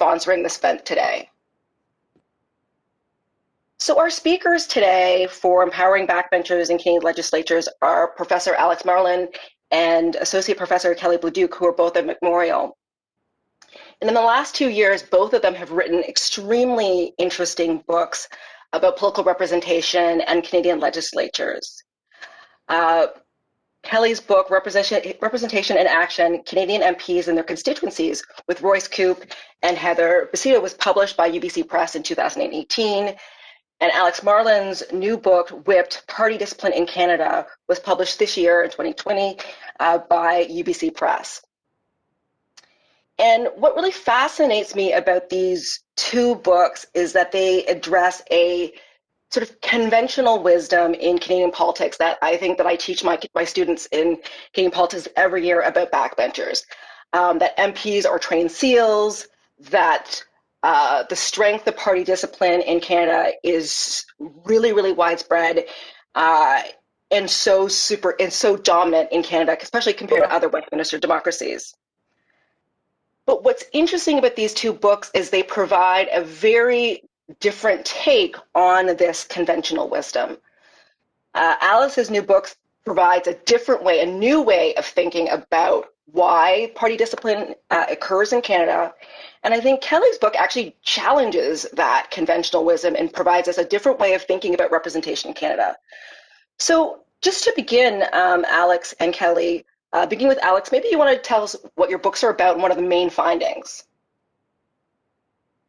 sponsoring this event today. So our speakers today for Empowering Backbenchers in Canadian Legislatures are Professor Alex Marland and Associate Professor Kelly Blidook, who are both at Memorial. And in the last 2 years, both of them have written extremely interesting books about political representation and Canadian legislatures. Kelly's book, Representation in Action, Canadian MPs and Their Constituencies, with Royce Coop and Heather Bacito, was published by UBC Press in 2018. And Alex Marland's new book, Whipped, Party Discipline in Canada, was published this year in 2020 by UBC Press. And what really fascinates me about these two books is that they address a sort of conventional wisdom in Canadian politics that I think that I teach my students in Canadian politics every year about backbenchers, that MPs are trained SEALs, that the strength of party discipline in Canada is really, really widespread and so dominant in Canada, especially compared to other Westminster democracies. But what's interesting about these two books is they provide a very different take on this conventional wisdom. Alice's new book provides a different way, a new way of thinking about why party discipline occurs in Canada. And I think Kelly's book actually challenges that conventional wisdom and provides us a different way of thinking about representation in Canada. So just to begin, Alex and Kelly, beginning with Alex, maybe you want to tell us what your books are about and what are the main findings.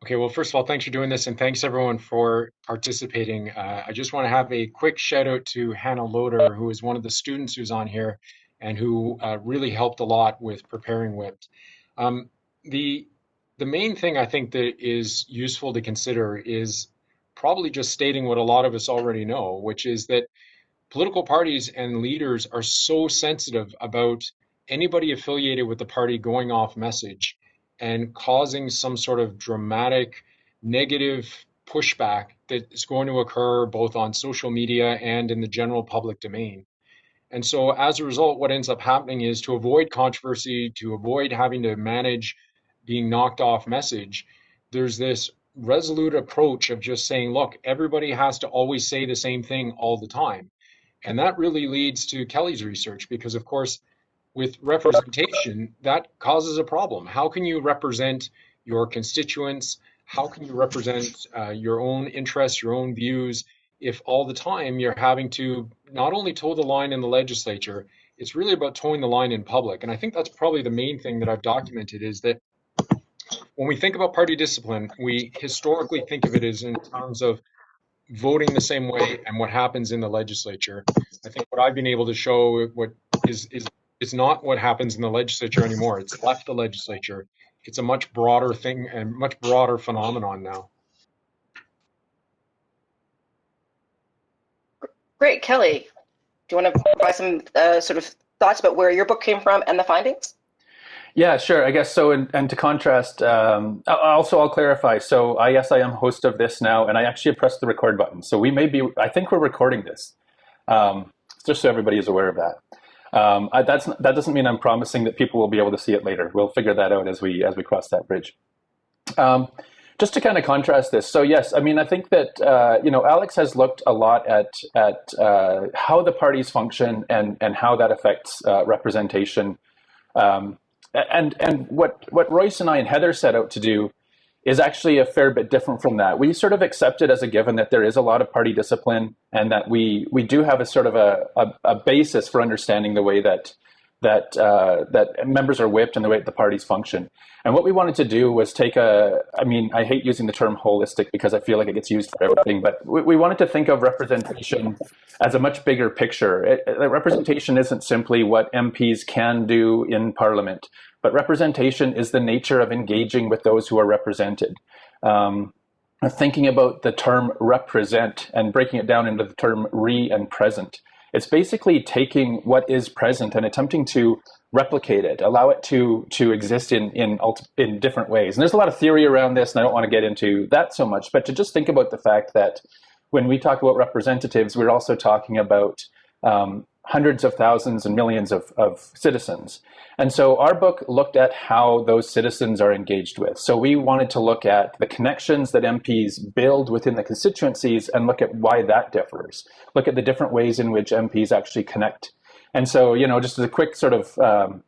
Okay, well, first of all, thanks for doing this, and thanks everyone for participating. I just want to have a quick shout out to Hannah Loader, who is one of the students who's on here and who really helped a lot with preparing Whipped. The main thing I think that is useful to consider is probably just stating what a lot of us already know, which is that political parties and leaders are so sensitive about anybody affiliated with the party going off message and causing some sort of dramatic negative pushback that is going to occur both on social media and in the general public domain. And so as a result, what ends up happening is, to avoid controversy, to avoid having to manage being knocked off message, there's this resolute approach of just saying, look, everybody has to always say the same thing all the time. And that really leads to Kelly's research, because of course, with representation, that causes a problem. How can you represent your constituents? How can you represent your own interests, your own views, if all the time you're having to not only toe the line in the legislature, it's really about towing the line in public. And I think that's probably the main thing that I've documented, is that when we think about party discipline, we historically think of it as in terms of voting the same way and what happens in the legislature. I think what I've been able to show what is it's not what happens in the legislature anymore. It's left the legislature. It's a much broader thing and much broader phenomenon now. Great. Kelly, do you want to provide some sort of thoughts about where your book came from and the findings? Yeah, sure. I guess so. And to contrast, I'll clarify. So I am host of this now, and I actually pressed the record button. So I think we're recording this, just so everybody is aware of that. That doesn't mean I'm promising that people will be able to see it later. We'll figure that out as we cross that bridge. Just to kind of contrast this. So yes, I mean, I think that, Alex has looked a lot at how the parties function and how that affects representation. And what Royce and I and Heather set out to do is actually a fair bit different from that. We sort of accepted as a given that there is a lot of party discipline, and that we do have a sort of a basis for understanding the way that members are whipped and the way that the parties function. And what we wanted to do was I hate using the term holistic because I feel like it gets used for everything, but we wanted to think of representation as a much bigger picture. Representation isn't simply what MPs can do in Parliament, but representation is the nature of engaging with those who are represented. Thinking about the term represent and breaking it down into the term re and present. It's basically taking what is present and attempting to replicate it, allow it to exist in different ways. And there's a lot of theory around this, and I don't want to get into that so much, but to just think about the fact that when we talk about representatives, we're also talking about hundreds of thousands and millions of citizens. And so our book looked at how those citizens are engaged with. So we wanted to look at the connections that MPs build within the constituencies and look at why that differs. Look at the different ways in which MPs actually connect. And so, just as a quick sort of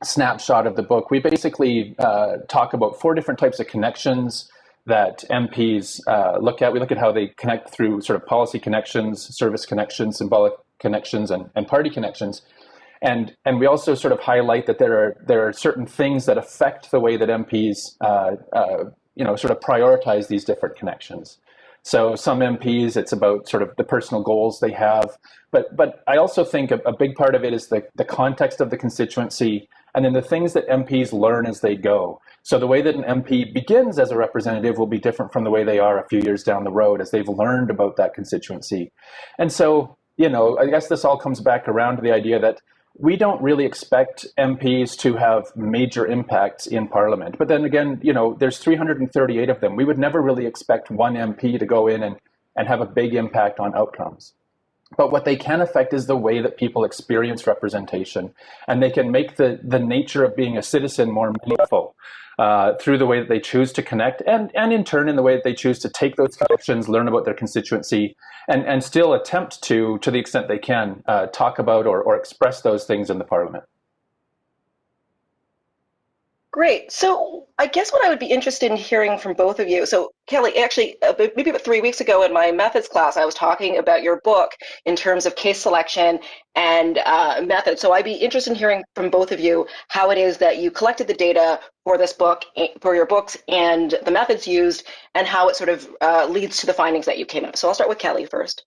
snapshot of the book, we basically talk about 4 different types of connections that MPs look at. We look at how they connect through sort of policy connections, service connections, symbolic connections, and party connections. And we also sort of highlight that there are certain things that affect the way that MPs sort of prioritize these different connections. So some MPs, it's about sort of the personal goals they have. But I also think a big part of it is the context of the constituency, and then the things that MPs learn as they go. So the way that an MP begins as a representative will be different from the way they are a few years down the road as they've learned about that constituency. And so, I guess this all comes back around to the idea that we don't really expect MPs to have major impacts in Parliament. But then again, there's 338 of them. We would never really expect one MP to go in and have a big impact on outcomes. But what they can affect is the way that people experience representation. And they can make the nature of being a citizen more meaningful through the way that they choose to connect, and in turn in the way that they choose to take those connections, learn about their constituency, and still attempt to the extent they can, talk about or express those things in the Parliament. Great. So I guess what I would be interested in hearing from both of you. So Kelly, actually, maybe about 3 weeks ago in my methods class, I was talking about your book in terms of case selection and method. So I'd be interested in hearing from both of you how it is that you collected the data for this book, for your books, and the methods used, and how it sort of leads to the findings that you came up. So I'll start with Kelly first.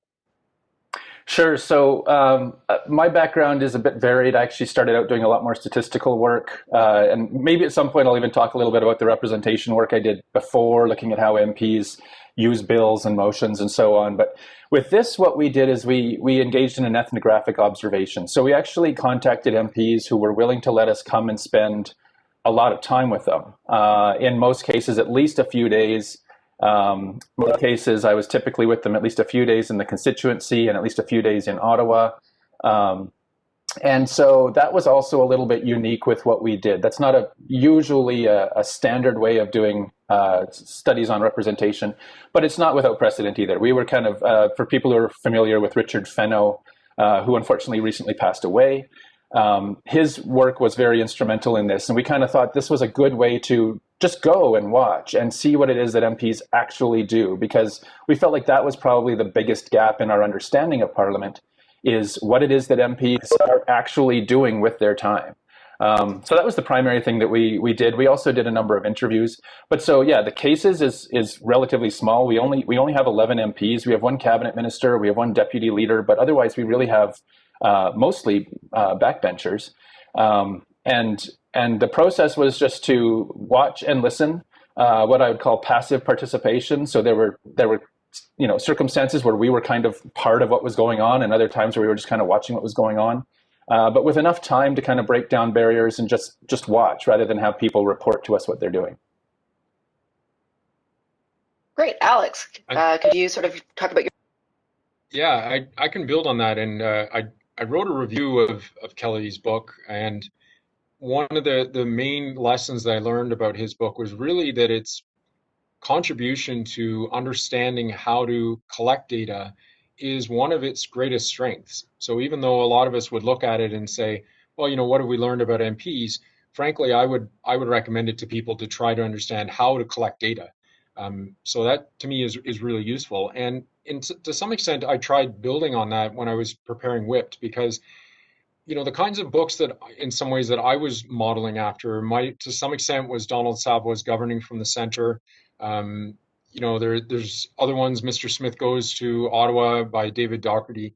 Sure. So my background is a bit varied. I actually started out doing a lot more statistical work. And maybe at some point I'll even talk a little bit about the representation work I did before, looking at how MPs use bills and motions and so on. But with this, what we did is we engaged in an ethnographic observation. So we actually contacted MPs who were willing to let us come and spend a lot of time with them. In most cases, at least a few days. Most cases, I was typically with them at least a few days in the constituency and at least a few days in Ottawa. And so that was also a little bit unique with what we did. That's not usually a standard way of doing studies on representation, but it's not without precedent either. We were kind of, for people who are familiar with Richard Fenno, who unfortunately recently passed away, his work was very instrumental in this. And we kind of thought this was a good way to just go and watch and see what it is that MPs actually do, because we felt like that was probably the biggest gap in our understanding of Parliament, is what it is that MPs are actually doing with their time. So that was the primary thing that we did. We also did a number of interviews. But so, yeah, the cases is relatively small. We only have 11 MPs. We have one cabinet minister. We have one deputy leader. But otherwise, we really have mostly backbenchers. And the process was just to watch and listen, what I would call passive participation. So there were circumstances where we were kind of part of what was going on, and other times where we were just kind of watching what was going on. But with enough time to kind of break down barriers and just watch rather than have people report to us what they're doing. Great. Alex, could you sort of talk about your... Yeah, I can build on that. And I wrote a review of Kelly's book, and one of the main lessons that I learned about his book was really that its contribution to understanding how to collect data is one of its greatest strengths. So even though a lot of us would look at it and say, well, what have we learned about MPs? Frankly, I would recommend it to people to try to understand how to collect data. So that to me is really useful. And to some extent, I tried building on that when I was preparing Whipped, because the kinds of books that in some ways that I was modeling after to some extent was Donald Savoy's Governing from the Center. There's other ones, Mr. Smith Goes to Ottawa by David Doherty.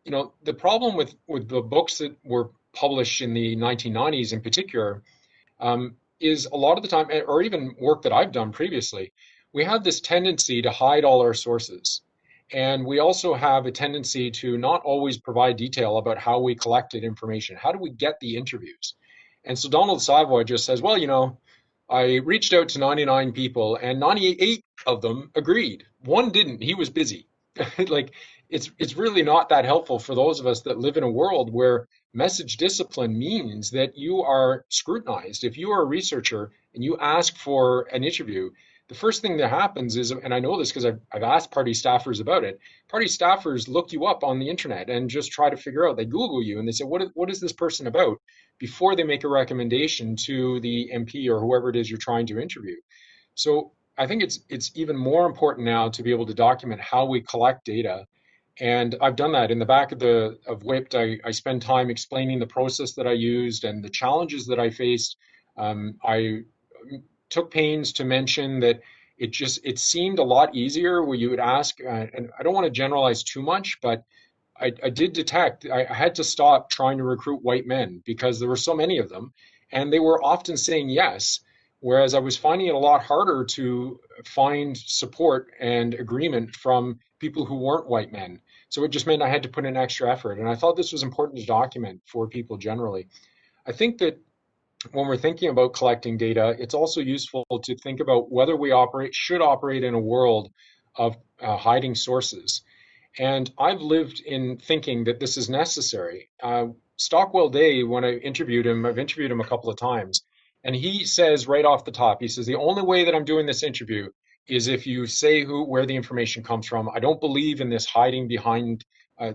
The problem with the books that were published in the 1990s in particular is a lot of the time, or even work that I've done previously, we have this tendency to hide all our sources. And we also have a tendency to not always provide detail about how we collected information. How do we get the interviews? And so Donald Savoy just says, well, I reached out to 99 people and 98 of them agreed. One didn't. He was busy. it's really not that helpful for those of us that live in a world where message discipline means that you are scrutinized. If you are a researcher and you ask for an interview, the first thing that happens is, and I know this because I've asked party staffers about it, party staffers look you up on the internet and just try to figure out, they Google you and they say, what is this person about, before they make a recommendation to the MP or whoever it is you're trying to interview. So I think it's even more important now to be able to document how we collect data. And I've done that in the back of WIPT. I spend time explaining the process that I used and the challenges that I faced. I took pains to mention that it seemed a lot easier where you would ask, and I don't want to generalize too much, but I did detect I had to stop trying to recruit white men because there were so many of them, and they were often saying yes, whereas I was finding it a lot harder to find support and agreement from people who weren't white men. So it just meant I had to put in extra effort, and I thought this was important to document for people generally. I think that when we're thinking about collecting data, it's also useful to think about whether we should operate in a world of hiding sources. And I've lived in thinking that this is necessary. Stockwell Day, when I've interviewed him a couple of times, and he says right off the top, he says, the only way that I'm doing this interview is if you say where the information comes from. I don't believe in this hiding behind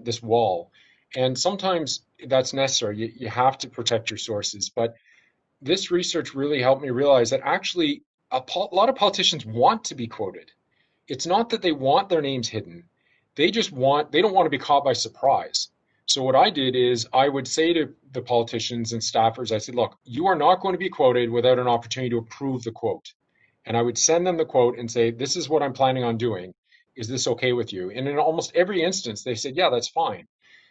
this wall. And sometimes that's necessary. You have to protect your sources. But this research really helped me realize that actually a lot of politicians want to be quoted. It's not that they want their names hidden. They don't want to be caught by surprise. So what I did is I would say to the politicians and staffers, I said, look, you are not going to be quoted without an opportunity to approve the quote. And I would send them the quote and say, this is what I'm planning on doing. Is this okay with you? And in almost every instance, they said, yeah, that's fine.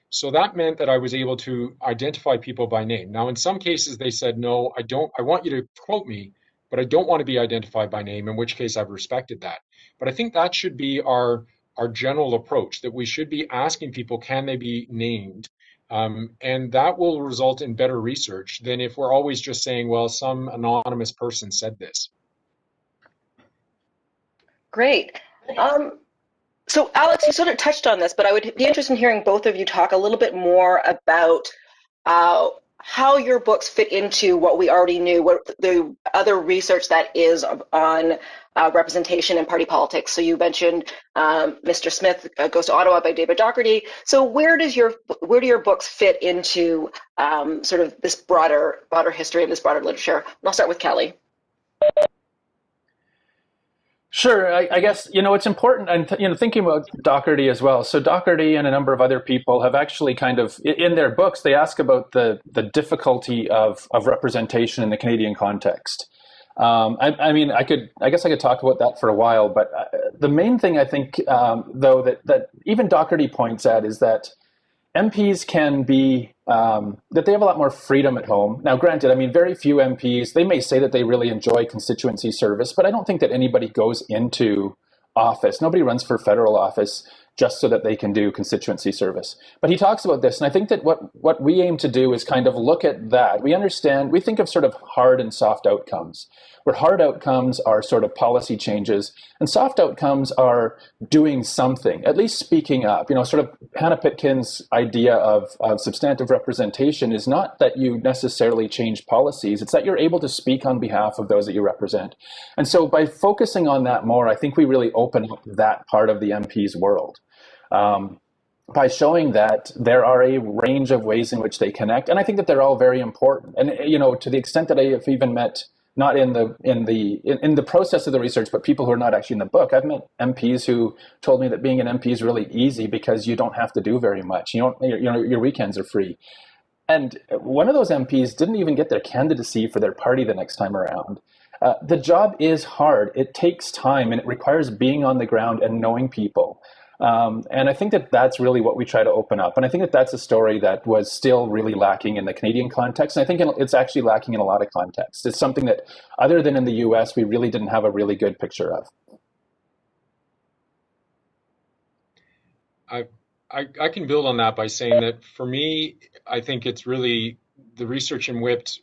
So that meant that I was able to identify people by name. Now, in some cases, they said, no, I want you to quote me, but I don't want to be identified by name, in which case I've respected that. But I think that should be our general approach, that we should be asking people, can they be named? And that will result in better research than if we're always just saying, well, some anonymous person said this. Great. So Alex, you sort of touched on this, but I would be interested in hearing both of you talk a little bit more about how your books fit into what we already knew, what the other research that is on representation and party politics. So you mentioned Mr. Smith Goes to Ottawa by David Docherty. So where do your books fit into sort of this broader history and this broader literature? And I'll start with Kelly. Sure. I guess, it's important, and, thinking about Docherty as well. So Docherty and a number of other people have actually kind of, in their books, they ask about the difficulty of representation in the Canadian context. I guess I could talk about that for a while, but the main thing I think, though, that even Docherty points at is that MPs can be, that they have a lot more freedom at home. Now, granted, very few MPs, they may say that they really enjoy constituency service, but I don't think that anybody goes into office. Nobody runs for federal office just so that they can do constituency service. But he talks about this, and I think that what we aim to do is kind of look at that. We think of sort of hard and soft outcomes, where hard outcomes are sort of policy changes, and soft outcomes are doing something, at least speaking up. Sort of Hannah Pitkin's idea of substantive representation is not that you necessarily change policies, it's that you're able to speak on behalf of those that you represent. And so by focusing on that more, I think we really open up that part of the MP's world. By showing that there are a range of ways in which they connect, and I think that they're all very important. And to the extent that I have even met, not in the process of the research, but people who are not actually in the book, I've met MPs who told me that being an MP is really easy because you don't have to do very much. Your weekends are free. And one of those MPs didn't even get their candidacy for their party the next time around. The job is hard. It takes time, and it requires being on the ground and knowing people. And I think that that's really what we try to open up. And I think that that's a story that was still really lacking in the Canadian context. And I think it's actually lacking in a lot of contexts. It's something that, other than in the US, we really didn't have a really good picture of. I can build on that by saying that for me, I think it's really, the research in WIPT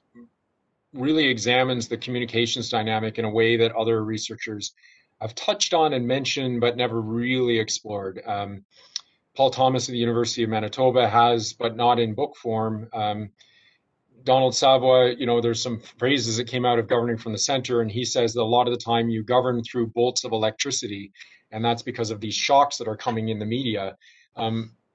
really examines the communications dynamic in a way that other researchers I've touched on and mentioned, but never really explored. Paul Thomas at the University of Manitoba has, but not in book form. Donald Savoy, there's some phrases that came out of governing from the center, and he says that a lot of the time you govern through bolts of electricity, and that's because of these shocks that are coming in the media.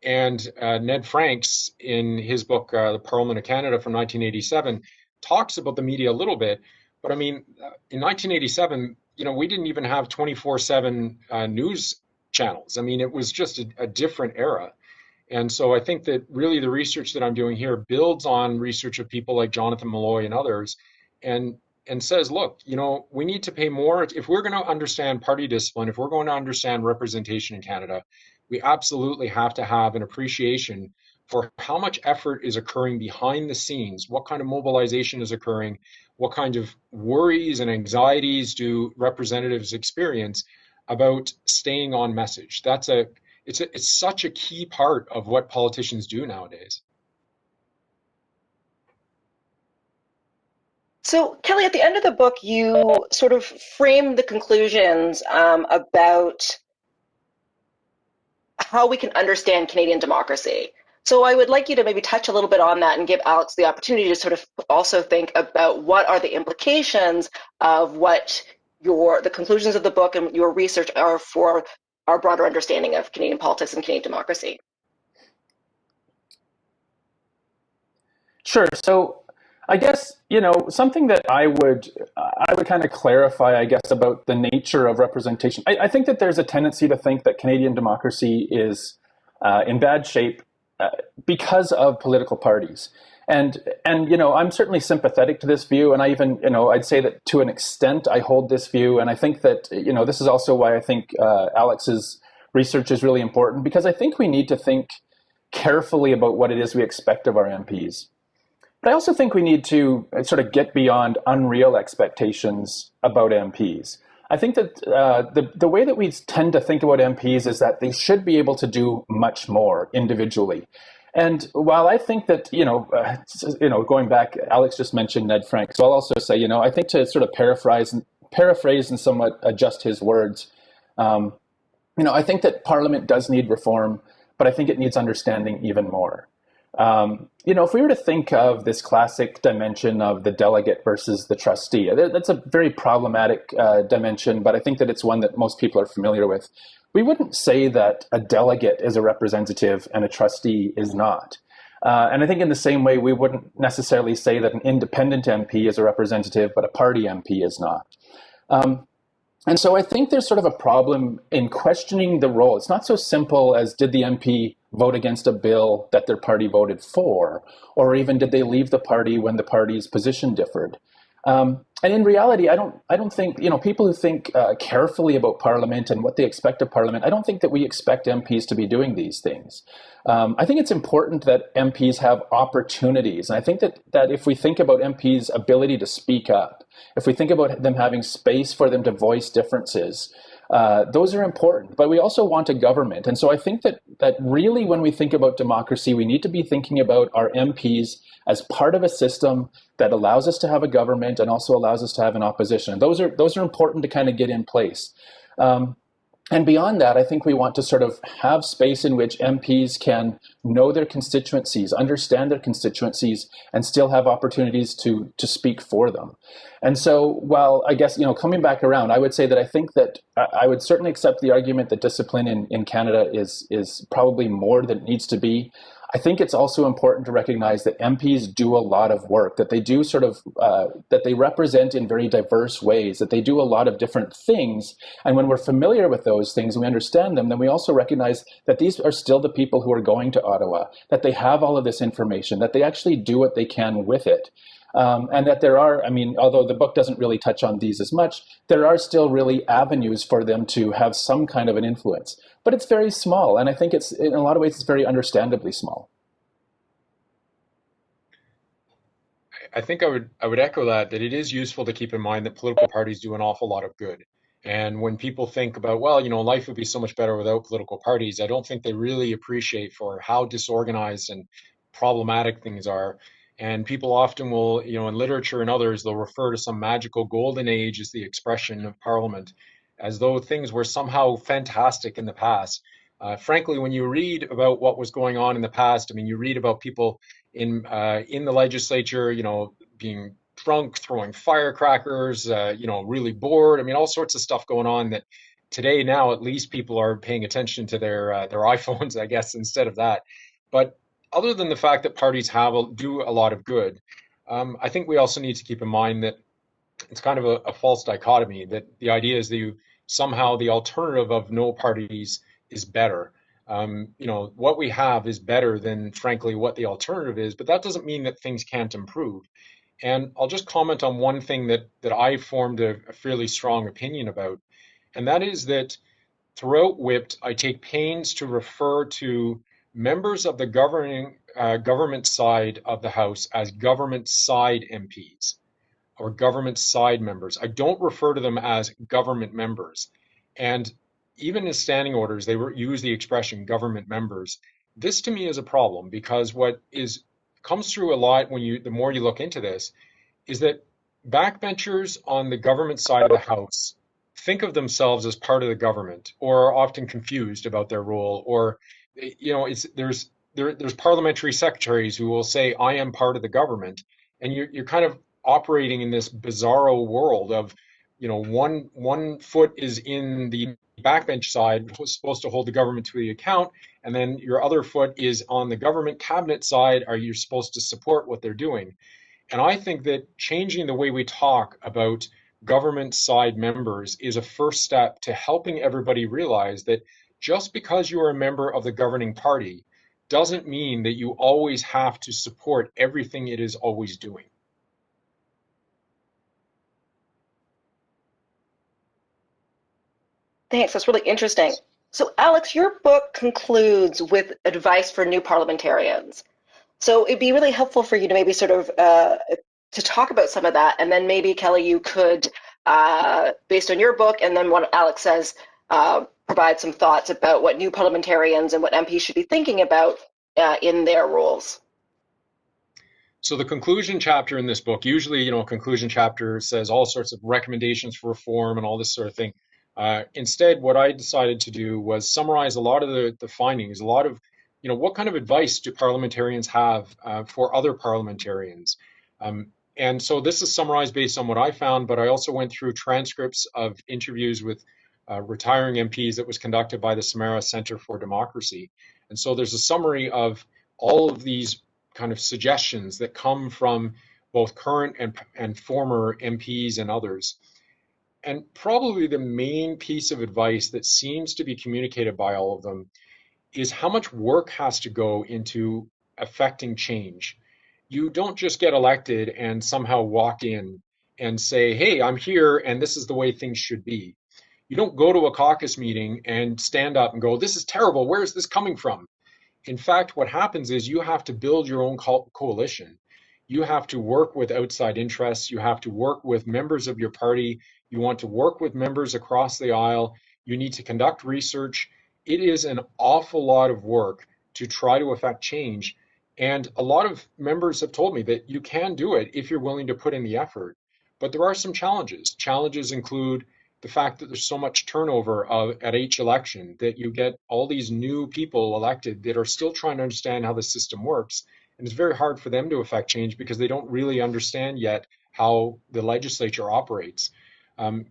And Ned Franks, in his book, The Parliament of Canada from 1987, talks about the media a little bit. But I mean, in 1987, we didn't even have 24/7 news channels. I mean, it was just a different era. And so I think that really the research that I'm doing here builds on research of people like Jonathan Malloy and others, and says, look, we need to pay more. If we're going to understand party discipline, if we're going to understand representation in Canada, we absolutely have to have an appreciation for how much effort is occurring behind the scenes, what kind of mobilization is occurring, what kind of worries and anxieties do representatives experience about staying on message. It's such a key part of what politicians do nowadays. So, Kelly, at the end of the book, you sort of frame the conclusions about how we can understand Canadian democracy. So I would like you to maybe touch a little bit on that and give Alex the opportunity to sort of also think about what are the implications of what the conclusions of the book and your research are for our broader understanding of Canadian politics and Canadian democracy. Sure. So I guess, something that I would kind of clarify, I guess, about the nature of representation. I think that there's a tendency to think that Canadian democracy is in bad shape because of political parties. And I'm certainly sympathetic to this view. And I even, I'd say that to an extent I hold this view. And I think that, this is also why I think Alex's research is really important, because I think we need to think carefully about what it is we expect of our MPs. But I also think we need to sort of get beyond unreal expectations about MPs. I think that the way that we tend to think about MPs is that they should be able to do much more individually. And while I think that, going back, Alex just mentioned Ned Frank. So I'll also say, I think to sort of paraphrase and somewhat adjust his words, I think that Parliament does need reform, but I think it needs understanding even more. If we were to think of this classic dimension of the delegate versus the trustee, that's a very problematic dimension, but I think that it's one that most people are familiar with. We wouldn't say that a delegate is a representative and a trustee is not. And I think in the same way, we wouldn't necessarily say that an independent MP is a representative, but a party MP is not. And so I think there's sort of a problem in questioning the role. It's not so simple as did the MP vote against a bill that their party voted for, or even did they leave the party when the party's position differed. And in reality, I don't think, people who think carefully about Parliament and what they expect of Parliament, I don't think that we expect MPs to be doing these things. I think it's important that MPs have opportunities. And I think that if we think about MPs' ability to speak up, if we think about them having space for them to voice differences, those are important. But we also want a government. And so I think that really when we think about democracy, we need to be thinking about our MPs as part of a system that allows us to have a government and also allows us to have an opposition. And those are important to kind of get in place. And beyond that, I think we want to sort of have space in which MPs can know their constituencies, understand their constituencies, and still have opportunities to speak for them. And so while I guess, coming back around, I would say that I think that I would certainly accept the argument that discipline in Canada is probably more than it needs to be. I think it's also important to recognize that MPs do a lot of work, that they do sort of, that they represent in very diverse ways, that they do a lot of different things. And when we're familiar with those things and we understand them, then we also recognize that these are still the people who are going to Ottawa, that they have all of this information, that they actually do what they can with it. And that there are, although the book doesn't really touch on these as much, there are still really avenues for them to have some kind of an influence. But it's very small, and I think it's, in a lot of ways, it's very understandably small. I think I would echo that it is useful to keep in mind that political parties do an awful lot of good. And when people think about, well, life would be so much better without political parties, I don't think they really appreciate for how disorganized and problematic things are. And people often will, in literature and others, they'll refer to some magical golden age as the expression of Parliament, as though things were somehow fantastic in the past. Frankly, when you read about what was going on in the past, I mean, you read about people in the legislature, being drunk, throwing firecrackers, really bored. I mean, all sorts of stuff going on that today now at least people are paying attention to their iPhones, I guess, instead of that. But other than the fact that parties do a lot of good, I think we also need to keep in mind that it's kind of a false dichotomy that the idea is that somehow the alternative of no parties is better. What we have is better than, frankly, what the alternative is, but that doesn't mean that things can't improve. And I'll just comment on one thing that I formed a fairly strong opinion about, and that is that throughout WIPT, I take pains to refer to members of the government side of the House as government side MPs or government side members. I don't refer to them as government members. And even in standing orders, they use the expression government members. This to me is a problem because what comes through a lot the more you look into this is that backbenchers on the government side of the House think of themselves as part of the government or are often confused about their role, or there's parliamentary secretaries who will say I am part of the government, and you're kind of operating in this bizarro world of one foot is in the backbench side, supposed to hold the government to the account, and then your other foot is on the government cabinet side, are you supposed to support what they're doing? And I think that changing the way we talk about government side members is a first step to helping everybody realize that just because you are a member of the governing party doesn't mean that you always have to support everything it is always doing. Thanks. That's really interesting. So, Alex, your book concludes with advice for new parliamentarians. So it'd be really helpful for you to maybe sort of to talk about some of that, and then maybe Kelly, you could, based on your book and then what Alex says, provide some thoughts about what new parliamentarians and what MPs should be thinking about in their roles. So the conclusion chapter in this book, usually, a conclusion chapter says all sorts of recommendations for reform and all this sort of thing. Instead, what I decided to do was summarize a lot of the findings, a lot of, what kind of advice do parliamentarians have for other parliamentarians? And so this is summarized based on what I found, but I also went through transcripts of interviews with retiring MPs that was conducted by the Tamara Center for Democracy. And so there's a summary of all of these kind of suggestions that come from both current and former MPs and others. And probably the main piece of advice that seems to be communicated by all of them is how much work has to go into affecting change. You don't just get elected and somehow walk in and say, hey, I'm here and this is the way things should be. You don't go to a caucus meeting and stand up and go, this is terrible. Where is this coming from? In fact, what happens is you have to build your own coalition. You have to work with outside interests. You have to work with members of your party. You want to work with members across the aisle. You need to conduct research. It is an awful lot of work to try to affect change. And a lot of members have told me that you can do it if you're willing to put in the effort. But there are some challenges. Challenges include the fact that there's so much turnover at each election, that you get all these new people elected that are still trying to understand how the system works. And it's very hard for them to affect change because they don't really understand yet how the legislature operates.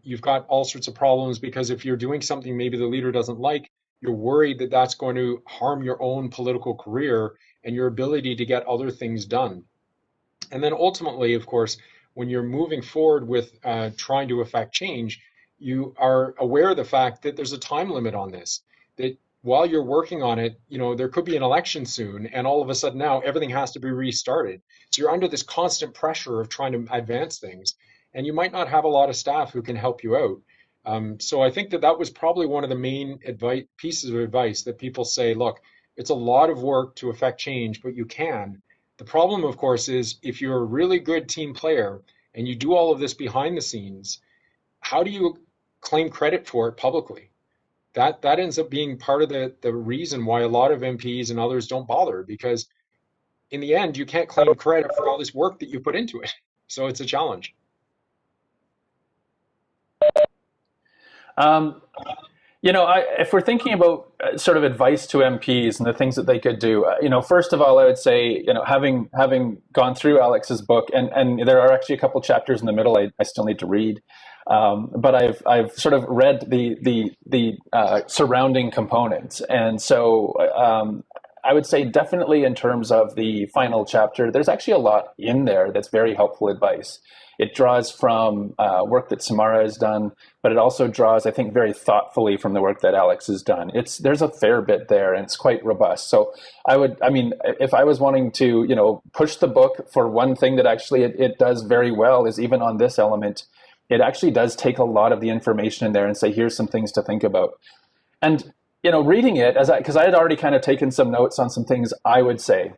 You've got all sorts of problems because if you're doing something maybe the leader doesn't like, you're worried that that's going to harm your own political career and your ability to get other things done. And then ultimately, of course, when you're moving forward with trying to affect change, you are aware of the fact that there's a time limit on this, that while you're working on it, there could be an election soon, and all of a sudden now everything has to be restarted. So you're under this constant pressure of trying to advance things, and you might not have a lot of staff who can help you out. So I think that was probably one of the main pieces of advice that people say, look, it's a lot of work to affect change, but you can. The problem, of course, is if you're a really good team player and you do all of this behind the scenes, how do you claim credit for it publicly? That ends up being part of the reason why a lot of MPs and others don't bother, because in the end, you can't claim credit for all this work that you put into it. So it's a challenge. If we're thinking about sort of advice to MPs and the things that they could do, first of all, I would say, having gone through Alex's book, and there are actually a couple chapters in the middle I still need to read, but I've sort of read the surrounding components, and so I would say definitely in terms of the final chapter, there's actually a lot in there that's very helpful advice. It draws from work that Tamara has done, but it also draws, I think, very thoughtfully from the work that Alex has done. There's a fair bit there, and it's quite robust. So if I was wanting to, push the book for one thing that actually it does very well is even on this element, it actually does take a lot of the information in there and say, here's some things to think about. And, reading it, because I had already kind of taken some notes on some things I would say.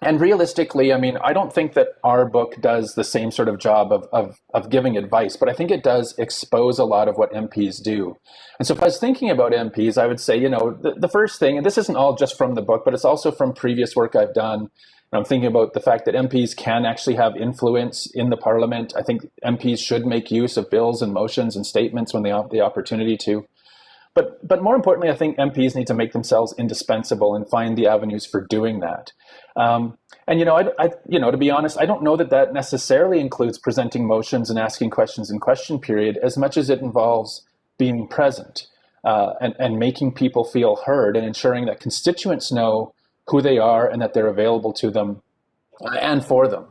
And realistically, I don't think that our book does the same sort of job of giving advice, but I think it does expose a lot of what MPs do. And so if I was thinking about MPs, I would say, the first thing, and this isn't all just from the book, but it's also from previous work I've done. And I'm thinking about the fact that MPs can actually have influence in the parliament. I think MPs should make use of bills and motions and statements when they have the opportunity to. But more importantly, I think MPs need to make themselves indispensable and find the avenues for doing that. To be honest, I don't know that necessarily includes presenting motions and asking questions in question period as much as it involves being present and making people feel heard and ensuring that constituents know who they are and that they're available to them and for them.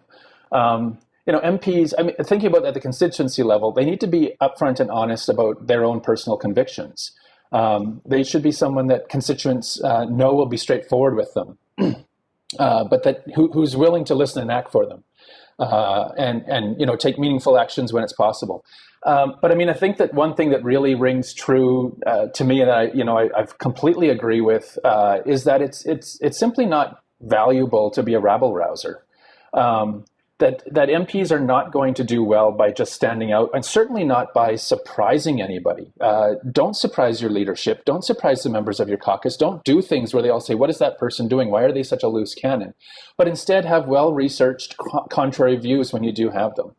MPs, thinking about at the constituency level, they need to be upfront and honest about their own personal convictions. They should be someone that constituents know will be straightforward with them, but that who's willing to listen and act for them, and take meaningful actions when it's possible. But I think that one thing that really rings true to me, and I completely agree with, is that it's simply not valuable to be a rabble rouser. That MPs are not going to do well by just standing out, and certainly not by surprising anybody. Don't surprise your leadership. Don't surprise the members of your caucus. Don't do things where they all say, what is that person doing? Why are they such a loose cannon? But instead have well-researched contrary views when you do have them.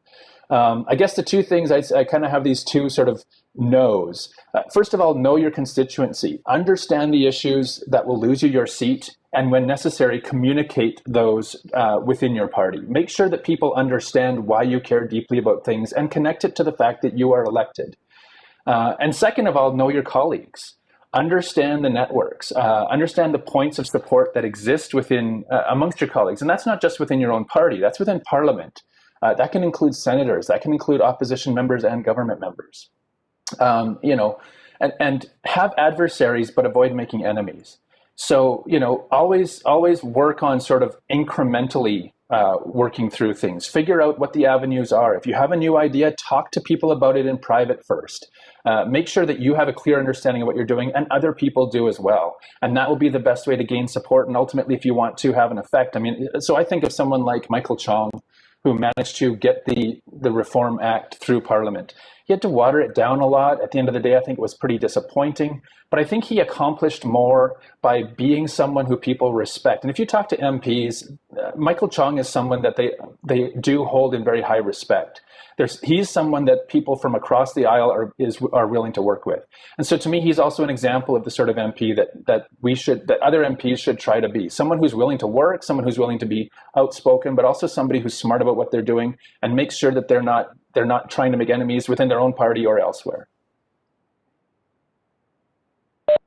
I guess the two things, I kind of have these two sort of knows. First of all, know your constituency. Understand the issues that will lose you your seat, and when necessary, communicate those within your party. Make sure that people understand why you care deeply about things and connect it to the fact that you are elected. And second of all, know your colleagues. Understand the networks. Understand the points of support that exist within amongst your colleagues. And that's not just within your own party. That's within Parliament. That can include senators. That can include opposition members and government members. And have adversaries, but avoid making enemies. So, always work on sort of incrementally working through things. Figure out what the avenues are. If you have a new idea, talk to people about it in private first. Make sure that you have a clear understanding of what you're doing and other people do as well. And that will be the best way to gain support. And ultimately, if you want to have an effect, so I think of someone like Michael Chong, who managed to get the Reform Act through Parliament. He had to water it down a lot. At the end of the day, I think it was pretty disappointing. But I think he accomplished more by being someone who people respect. And if you talk to MPs, Michael Chong is someone that they do hold in very high respect. He's someone that people from across the aisle are willing to work with. And so to me, he's also an example of the sort of MP that other MPs should try to be. Someone who's willing to work, someone who's willing to be outspoken, but also somebody who's smart about what they're doing and makes sure that they're not trying to make enemies within their own party or elsewhere.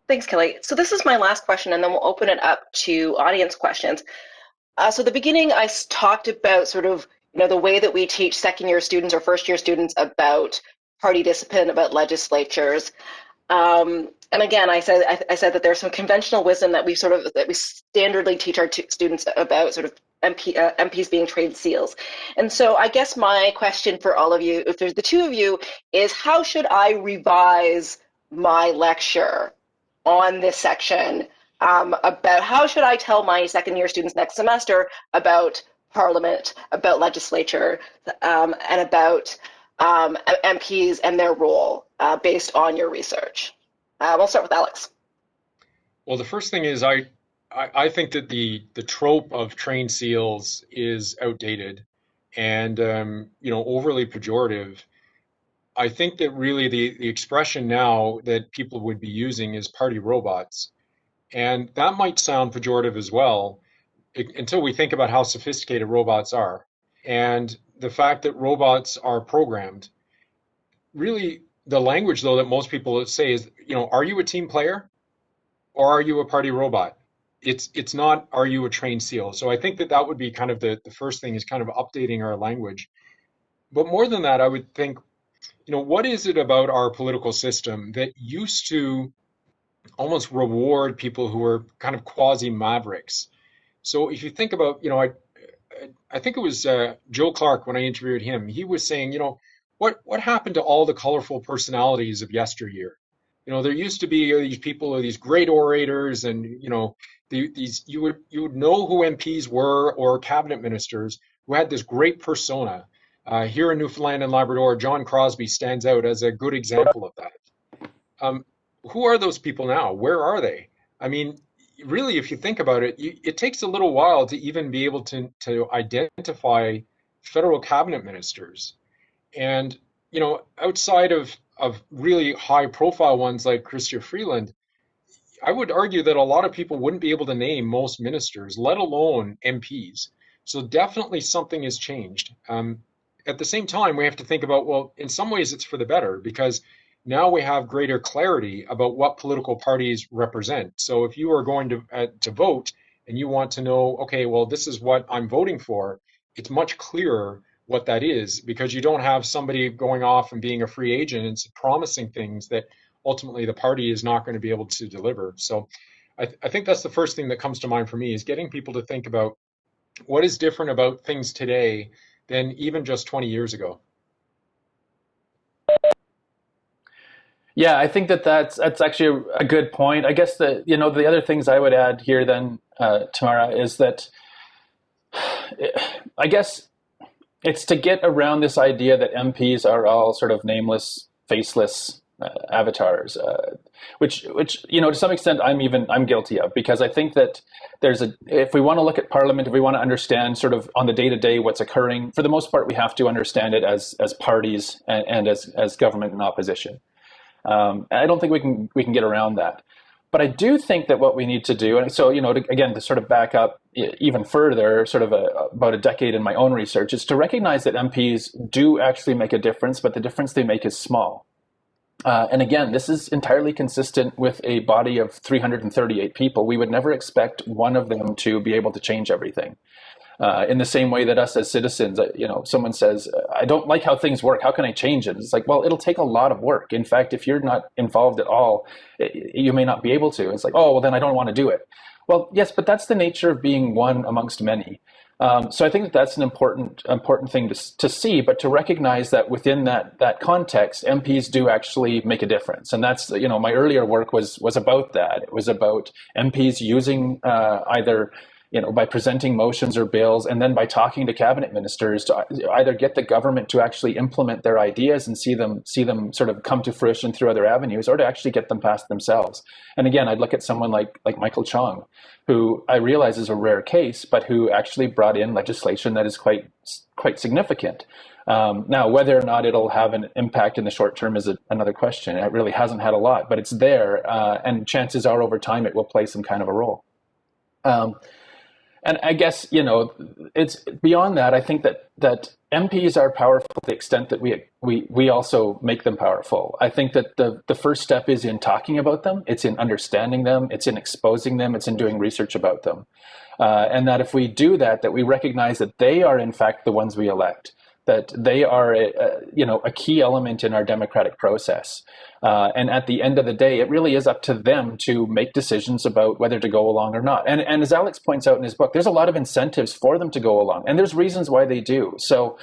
Thanks, Kelly. So this is my last question, and then we'll open it up to audience questions. So at the beginning, I talked about sort of the way that we teach second-year students or first-year students about party discipline, about legislatures. And again, I said that there's some conventional wisdom that we standardly teach our students about sort of MPs being trade seals. And so I guess my question for all of you, if there's the two of you, is how should I revise my lecture on this section about how should I tell my second-year students next semester about Parliament, about legislature, and about MPs and their role based on your research? We'll start with Alex. Well, the first thing is I think that the trope of trained seals is outdated and overly pejorative. I think that really the expression now that people would be using is party robots. And that might sound pejorative as well, until we think about how sophisticated robots are. And the fact that robots are programmed. Really, the language, though, that most people say is, are you a team player or are you a party robot? It's not, are you a trained SEAL? So I think that that would be kind of the first thing, is kind of updating our language. But more than that, I would think, what is it about our political system that used to almost reward people who are kind of quasi mavericks? So if you think about, I think it was Joe Clark when I interviewed him. He was saying, what happened to all the colorful personalities of yesteryear? There used to be these people, these great orators, and these you would know who MPs were or cabinet ministers who had this great persona. Here in Newfoundland and Labrador, John Crosby stands out as a good example of that. Who are those people now? Where are they? I mean, really, if you think about it, it takes a little while to even be able to identify federal cabinet ministers. And, outside of really high profile ones like Chrystia Freeland, I would argue that a lot of people wouldn't be able to name most ministers, let alone MPs. So definitely something has changed. At the same time, we have to think about, well, in some ways it's for the better, because now we have greater clarity about what political parties represent. So if you are going to vote and you want to know, okay, well, this is what I'm voting for, it's much clearer what that is, because you don't have somebody going off and being a free agent and promising things that ultimately the party is not going to be able to deliver. So I think that's the first thing that comes to mind for me, is getting people to think about what is different about things today than even just 20 years ago. Yeah, I think that's actually a good point. I guess the other things I would add here then, Tamara, is that I guess it's to get around this idea that MPs are all sort of nameless, faceless avatars, which to some extent I'm guilty of, because I think that if we want to look at Parliament, if we want to understand sort of on the day-to-day what's occurring, for the most part we have to understand it as parties and as government and opposition. I don't think we can get around that. But I do think that what we need to do, and so, to sort of back up even further, sort of about a decade in my own research, is to recognize that MPs do actually make a difference, but the difference they make is small. And again, this is entirely consistent with a body of 338 people. We would never expect one of them to be able to change everything. In the same way that us as citizens, someone says, I don't like how things work, how can I change it? It's like, well, it'll take a lot of work. In fact, if you're not involved at all, you may not be able to. It's like, oh, well, then I don't want to do it. Well, yes, but that's the nature of being one amongst many. So I think that's an important thing to see, but to recognize that within that context, MPs do actually make a difference. And that's, my earlier work was about that. It was about MPs using either by presenting motions or bills, and then by talking to cabinet ministers to either get the government to actually implement their ideas and see them sort of come to fruition through other avenues, or to actually get them passed themselves. And again, I'd look at someone like Michael Chong, who I realize is a rare case, but who actually brought in legislation that is quite significant. Now, whether or not it'll have an impact in the short term is another question. It really hasn't had a lot, but it's there, and chances are over time it will play some kind of a role. And I guess, it's beyond that. I think that MPs are powerful to the extent that we also make them powerful. I think that the first step is in talking about them. It's in understanding them. It's in exposing them. It's in doing research about them. And that if we do that we recognize that they are, in fact, the ones we elect, that they are a key element in our democratic process. And at the end of the day, it really is up to them to make decisions about whether to go along or not. And as Alex points out in his book, there's a lot of incentives for them to go along, and there's reasons why they do. So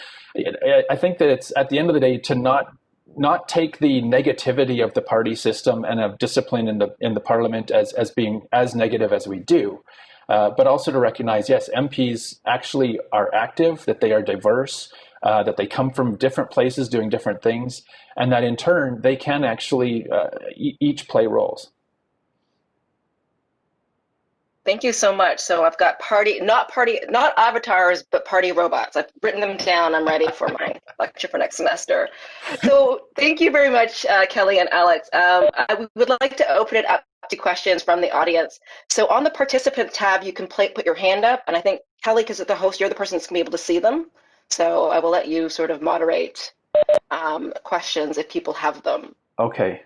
I think that it's at the end of the day to not take the negativity of the party system and of discipline in the parliament as being as negative as we do. But also to recognize, yes, MPs actually are active, that they are diverse, that they come from different places doing different things, and that in turn they can actually each play roles. Thank you so much. So I've got not avatars, but party robots. I've written them down. I'm ready for my lecture for next semester. So thank you very much, Kelly and Alex. I would like to open it up to questions from the audience. So on the participant tab, you can put your hand up. And I think, Kelly, because as the host, you're the person that's going to be able to see them. So I will let you sort of moderate questions if people have them. Okay.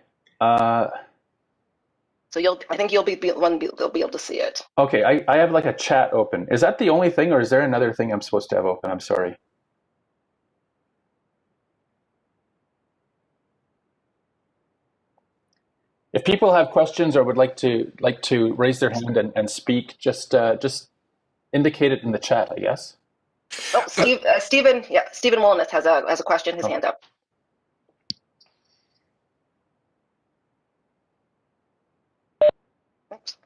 So I think you'll be one. They'll be able to see it. Okay, I have like a chat open. Is that the only thing, or is there another thing I'm supposed to have open? I'm sorry. If people have questions or would like to raise their hand and speak, just indicate it in the chat, I guess. Oh, Stephen Wilness has a question. His hand up. Oops.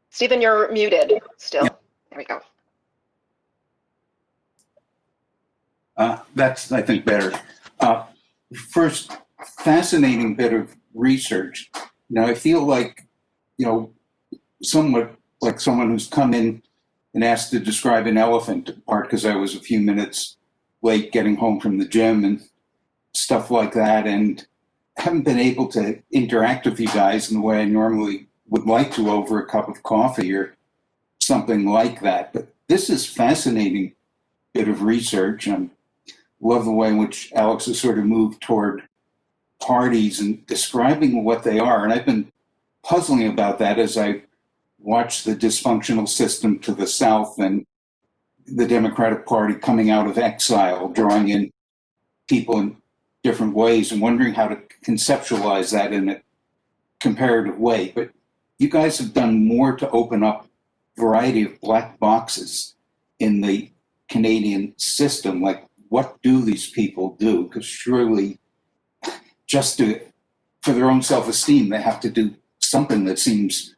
Stephen, you're muted still. Yeah. There we go. That's, I think, better. First, fascinating bit of research. Now, I feel like, somewhat like someone who's come in and asked to describe an elephant, in part because I was a few minutes late getting home from the gym and stuff like that, and haven't been able to interact with you guys in the way I normally would like to over a cup of coffee or something like that. But this is fascinating bit of research. I love the way in which Alex has sort of moved toward parties and describing what they are. And I've been puzzling about that as I watch the dysfunctional system to the south and the Democratic Party coming out of exile, drawing in people in different ways and wondering how to conceptualize that in a comparative way. But you guys have done more to open up a variety of black boxes in the Canadian system. Like, what do these people do? Because surely for their own self-esteem, they have to do something that seems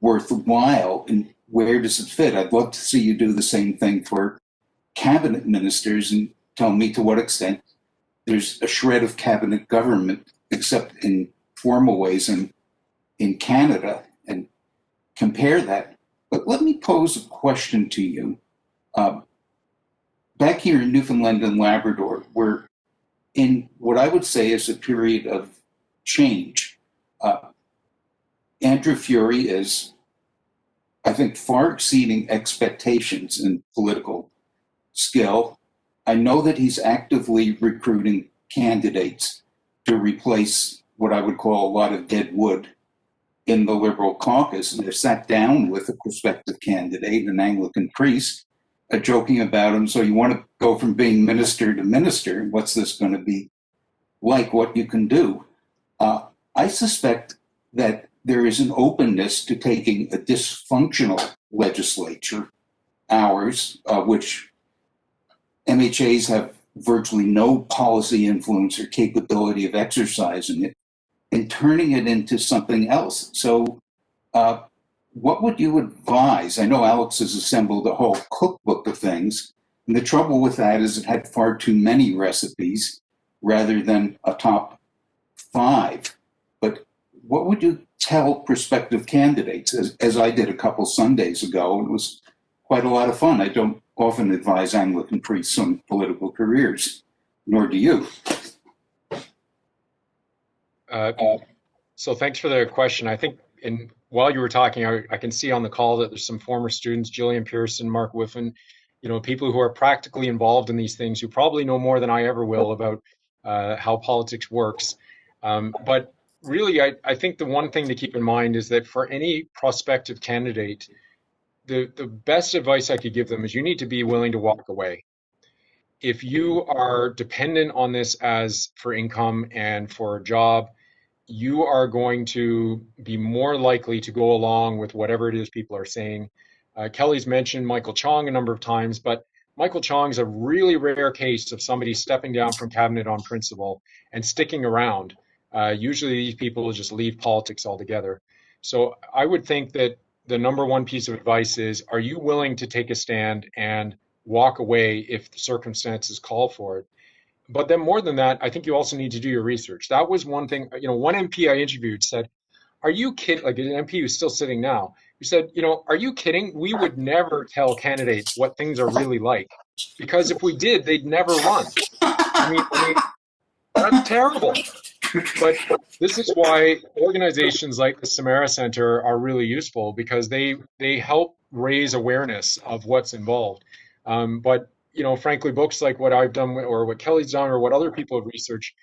worthwhile. And where does it fit? I'd love to see you do the same thing for cabinet ministers and tell me to what extent there's a shred of cabinet government, except in formal ways in Canada, and compare that. But let me pose a question to you. Back here in Newfoundland and Labrador, we're in what I would say is a period of change. Andrew Furey is, I think, far exceeding expectations in political skill. I know that he's actively recruiting candidates to replace what I would call a lot of dead wood in the Liberal caucus. And I've sat down with a prospective candidate, an Anglican priest, joking about him. So you want to go from being minister to minister. What's this going to be like? What you can do? I suspect that there is an openness to taking a dysfunctional legislature, ours, which MHAs have virtually no policy influence or capability of exercising it, and turning it into something else. So what would you advise? I know Alex has assembled a whole cookbook of things, and the trouble with that is it had far too many recipes rather than a top 5. But what would you tell prospective candidates, as I did a couple Sundays ago? It was quite a lot of fun. I don't often advise Anglican priests on political careers, nor do you. So thanks for the question. I think while you were talking, I can see on the call that there's some former students, Jillian Pearson, Mark Whiffen, people who are practically involved in these things who probably know more than I ever will about how politics works. But really, I think the one thing to keep in mind is that for any prospective candidate, the best advice I could give them is you need to be willing to walk away. If you are dependent on this as for income and for a job, you are going to be more likely to go along with whatever it is people are saying. Kelly's mentioned Michael Chong a number of times, but Michael Chong's a really rare case of somebody stepping down from cabinet on principle and sticking around. Usually these people will just leave politics altogether. So I would think that the number one piece of advice is, are you willing to take a stand and walk away if the circumstances call for it? But then more than that, I think you also need to do your research. That was one thing, one MP I interviewed said, are you kidding? Like an MP who's still sitting now, who said, are you kidding? We would never tell candidates what things are really like, because if we did, they'd never run. I mean, that's terrible. But this is why organizations like the Samara Center are really useful, because they help raise awareness of what's involved. But frankly, books like what I've done or what Kelly's done or what other people have researched,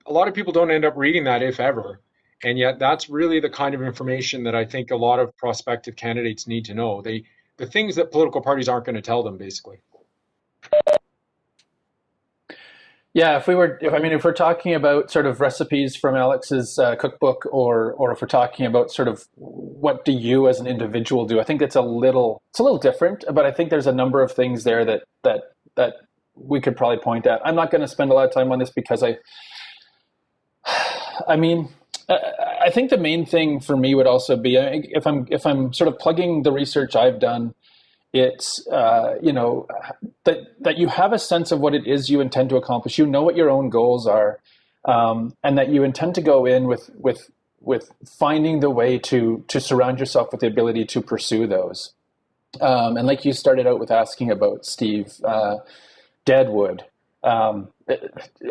a lot of people don't end up reading that, if ever. And yet that's really the kind of information that I think a lot of prospective candidates need to know. The things that political parties aren't going to tell them, basically. Yeah, if we're talking about sort of recipes from Alex's cookbook, or if we're talking about sort of what do you as an individual do, I think it's a little different. But I think there's a number of things there that we could probably point at. I'm not going to spend a lot of time on this because I think the main thing for me would also be, if I'm sort of plugging the research I've done, it's that you have a sense of what it is you intend to accomplish. You know what your own goals are, and that you intend to go in with finding the way to surround yourself with the ability to pursue those. And like you started out with asking about, Steve, deadwood.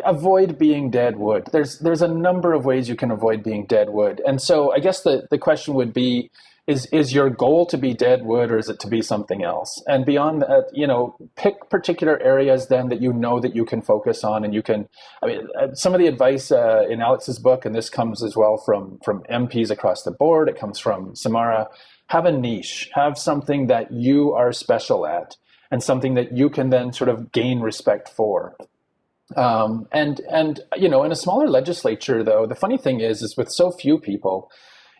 Avoid being deadwood. There's a number of ways you can avoid being deadwood. And so I guess the question would be, is your goal to be deadwood, or is it to be something else? And beyond that, pick particular areas then that that you can focus on, and you can, some of the advice in Alex's book, and this comes as well from MPs across the board, it comes from Samara, have a niche, have something that you are special at, and something that you can then sort of gain respect for. And in a smaller legislature, though, the funny thing is with so few people,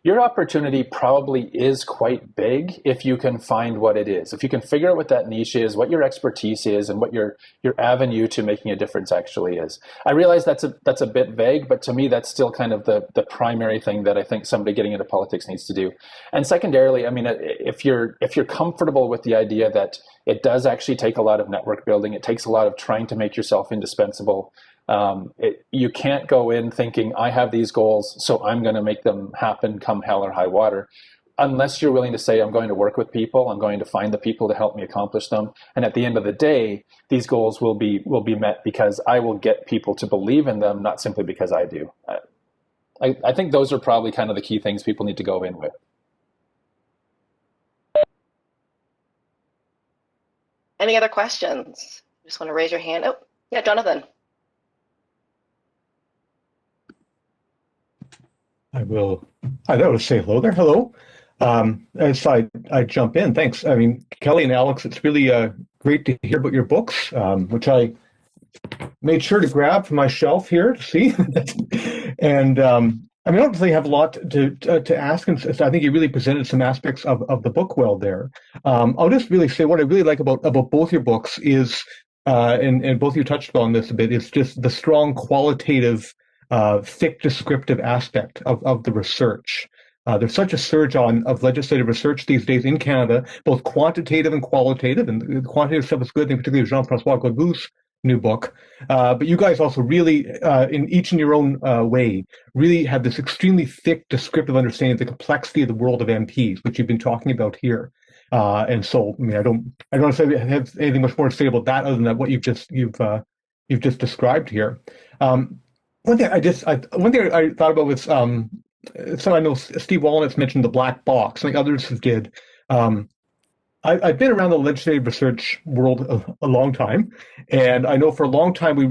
your opportunity probably is quite big if you can find what it is. If you can figure out what that niche is, what your expertise is, and what your avenue to making a difference actually is. I realize that's a bit vague, but to me, that's still kind of the primary thing that I think somebody getting into politics needs to do. And secondarily, if you're comfortable with the idea that it does actually take a lot of network building, it takes a lot of trying to make yourself indispensable. You can't go in thinking, I have these goals, so I'm going to make them happen come hell or high water, unless you're willing to say, I'm going to work with people, I'm going to find the people to help me accomplish them. And at the end of the day, these goals will be met because I will get people to believe in them, not simply because I do. I think those are probably kind of the key things people need to go in with. Any other questions? Just want to raise your hand. Oh, yeah, Jonathan. I will say hello there. Hello. As I jump in, thanks. Kelly and Alex, it's really great to hear about your books, which I made sure to grab from my shelf here to see. And I don't really have a lot to ask, and I think you really presented some aspects of the book well there. I'll just really say what I really like about both your books is, and both of you touched on this a bit, is just the strong qualitative, thick descriptive aspect of the research. There's such a surge of legislative research these days in Canada, both quantitative and qualitative, and the quantitative stuff is good, in particular Jean-François Godbout's new book. But you guys also really, in your own way, really have this extremely thick descriptive understanding of the complexity of the world of MPs, which you've been talking about here. And so, I don't have anything much more to say about that other than that what you've just described here. One thing I thought about was, so I know Steve Walnuts mentioned the black box, like others did. I've been around the legislative research world a long time, and I know for a long time we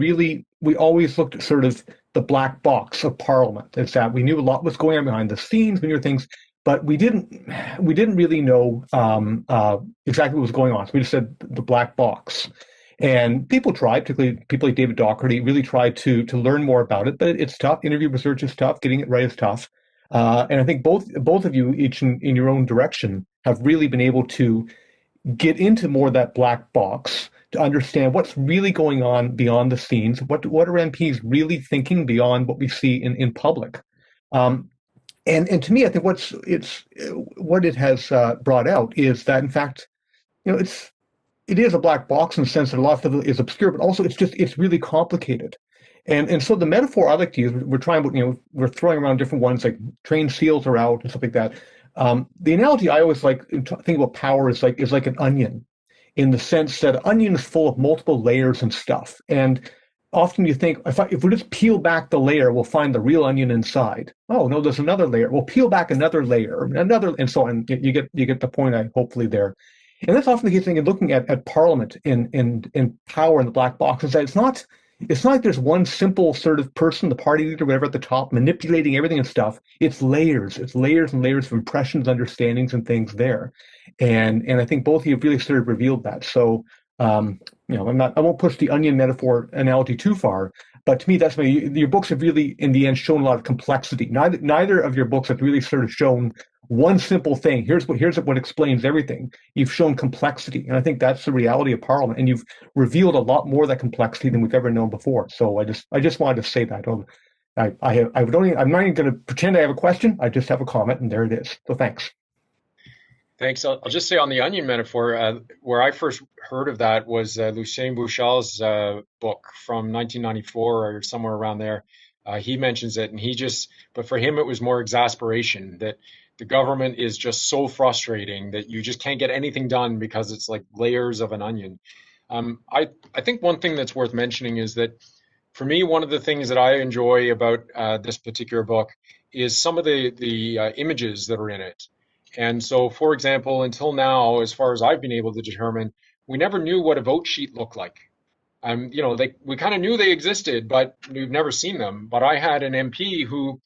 always looked at sort of the black box of Parliament. It's that we knew a lot was going on behind the scenes, we knew things, but we didn't really know exactly what was going on. So we just said the black box. And people tried, particularly people like David Doherty, really tried to learn more about it, but it's tough. Interview research is tough. Getting it right is tough. And I think both of you, each in your own direction, have really been able to get into more of that black box to understand what's really going on beyond the scenes. What are MPs really thinking beyond what we see in public? And to me, I think what it has brought out is that, in fact, it is a black box in the sense that a lot of it is obscure, but also it's really complicated. And so the metaphor I like to use, we're trying, we're throwing around different ones like trained seals are out and stuff like that. The analogy I always like think about power is like an onion, in the sense that an onion is full of multiple layers and stuff. And often you think if we just peel back the layer, we'll find the real onion inside. Oh no, there's another layer. We'll peel back another layer, another, and so on. You get the point. Hopefully there. And that's often the case thing in looking at Parliament in power in the black box, is that it's not like there's one simple sort of person, the party leader, whatever, at the top, manipulating everything and stuff. It's layers. It's layers and layers of impressions, understandings, and things there. And I think both of you have really sort of revealed that. So I won't push the onion metaphor analogy too far, but to me, that's your books have really, in the end, shown a lot of complexity. Neither of your books have really sort of shown one simple thing. Here's what explains everything. You've shown complexity, and I think that's the reality of Parliament. And you've revealed a lot more of that complexity than we've ever known before. So I just wanted to say that. I'm not even going to pretend I have a question. I just have a comment, and there it is. So thanks. Thanks. I'll just say on the onion metaphor, where I first heard of that was Lucien Bouchal's book from 1994 or somewhere around there. He mentions it, and but for him, it was more exasperation, that the government is just so frustrating that you just can't get anything done because it's like layers of an onion. I think one thing that's worth mentioning is that for me, one of the things that I enjoy about this particular book is some of the images that are in it. And so, for example, until now, as far as I've been able to determine, we never knew what a vote sheet looked like. We kind of knew they existed, but we've never seen them. But I had an MP who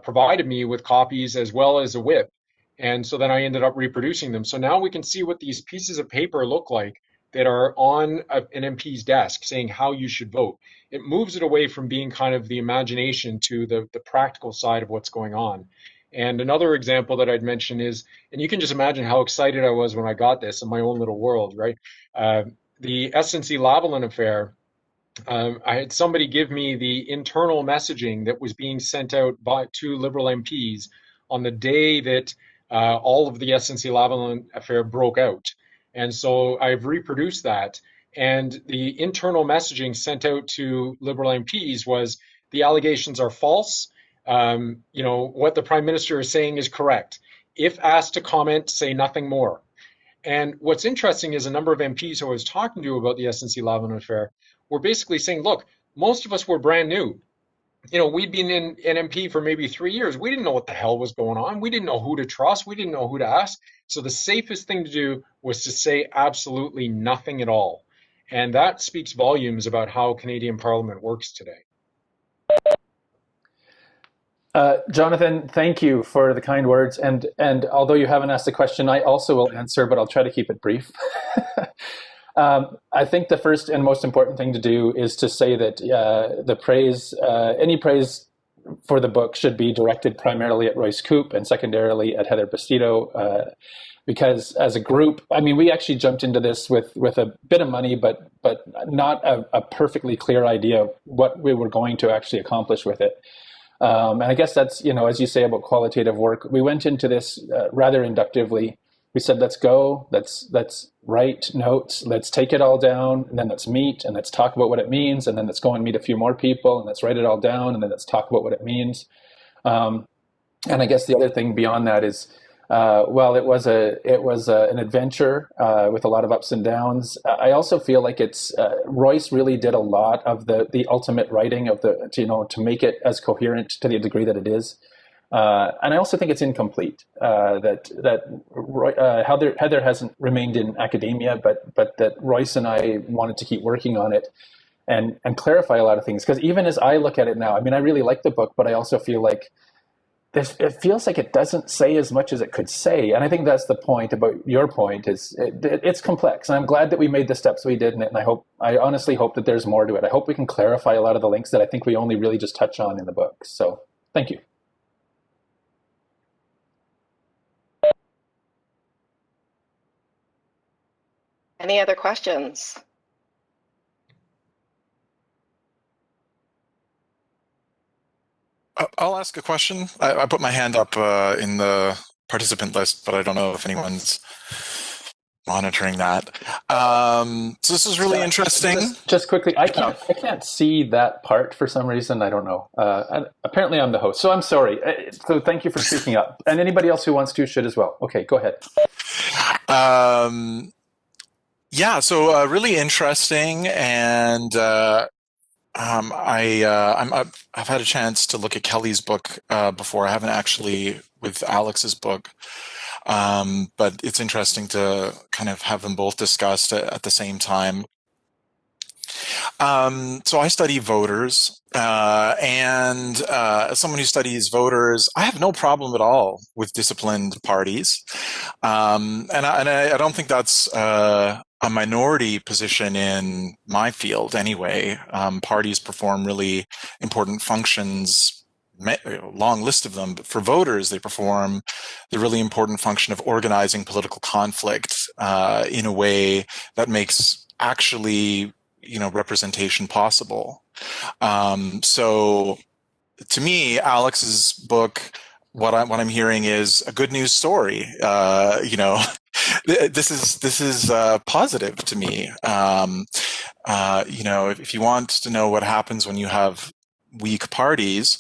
provided me with copies as well as a whip. And so then I ended up reproducing them. So now we can see what these pieces of paper look like that are on an MP's desk saying how you should vote. It moves it away from being kind of the imagination to the practical side of what's going on. And another example that I'd mention is, and you can just imagine how excited I was when I got this in my own little world, right? The SNC-Lavalin affair, I had somebody give me the internal messaging that was being sent out to Liberal MPs on the day that all of the SNC-Lavalin affair broke out. And so I've reproduced that. And the internal messaging sent out to Liberal MPs was, the allegations are false. What the Prime Minister is saying is correct. If asked to comment, say nothing more. And what's interesting is a number of MPs who I was talking to about the SNC-Lavalin affair were basically saying, look, most of us were brand new. We'd been in NMP for maybe 3 years. We didn't know what the hell was going on. We didn't know who to trust. We didn't know who to ask. So the safest thing to do was to say absolutely nothing at all. And that speaks volumes about how Canadian Parliament works today. Jonathan, thank you for the kind words. And although you haven't asked a question, I also will answer, but I'll try to keep it brief. I think the first and most important thing to do is to say that any praise for the book should be directed primarily at Royce Coupe and secondarily at Heather Bastido, because as a group, we actually jumped into this with a bit of money, but not a perfectly clear idea of what we were going to actually accomplish with it. And I guess that's, as you say about qualitative work, we went into this rather inductively. We said, let's go, let's write notes, let's take it all down, and then let's meet, and let's talk about what it means, and then let's go and meet a few more people, and let's write it all down, and then let's talk about what it means. And I guess the other thing beyond that is, while it was an adventure with a lot of ups and downs, I also feel like Royce really did a lot of the ultimate writing of to make it as coherent to the degree that it is. And I also think it's incomplete. Heather hasn't remained in academia, but that Royce and I wanted to keep working on it and clarify a lot of things. Because even as I look at it now, I really like the book, but I also feel like it feels like it doesn't say as much as it could say. And I think that's the point about your point is it's complex. And I'm glad that we made the steps we did in it. And I honestly hope that there's more to it. I hope we can clarify a lot of the links that I think we only really just touch on in the book. So thank you. Any other questions? I'll ask a question. I put my hand up in the participant list, but I don't know if anyone's monitoring that. So this is really interesting. Just quickly, I can't see that part for some reason. I don't know. Apparently, I'm the host, so I'm sorry. So thank you for speaking up. And anybody else who wants to should as well. Okay, go ahead. Yeah, so really interesting, and I've had a chance to look at Kelly's book before. I haven't actually with Alex's book, but it's interesting to kind of have them both discussed at the same time. So I study voters, and as someone who studies voters, I have no problem at all with disciplined parties, and I don't think that's a minority position in my field anyway. Parties perform really important functions, long list of them, but for voters, they perform the really important function of organizing political conflict in a way that makes actually representation possible. So to me, Alex's book, what I'm hearing is a good news story. This is positive to me. If you want to know what happens when you have weak parties,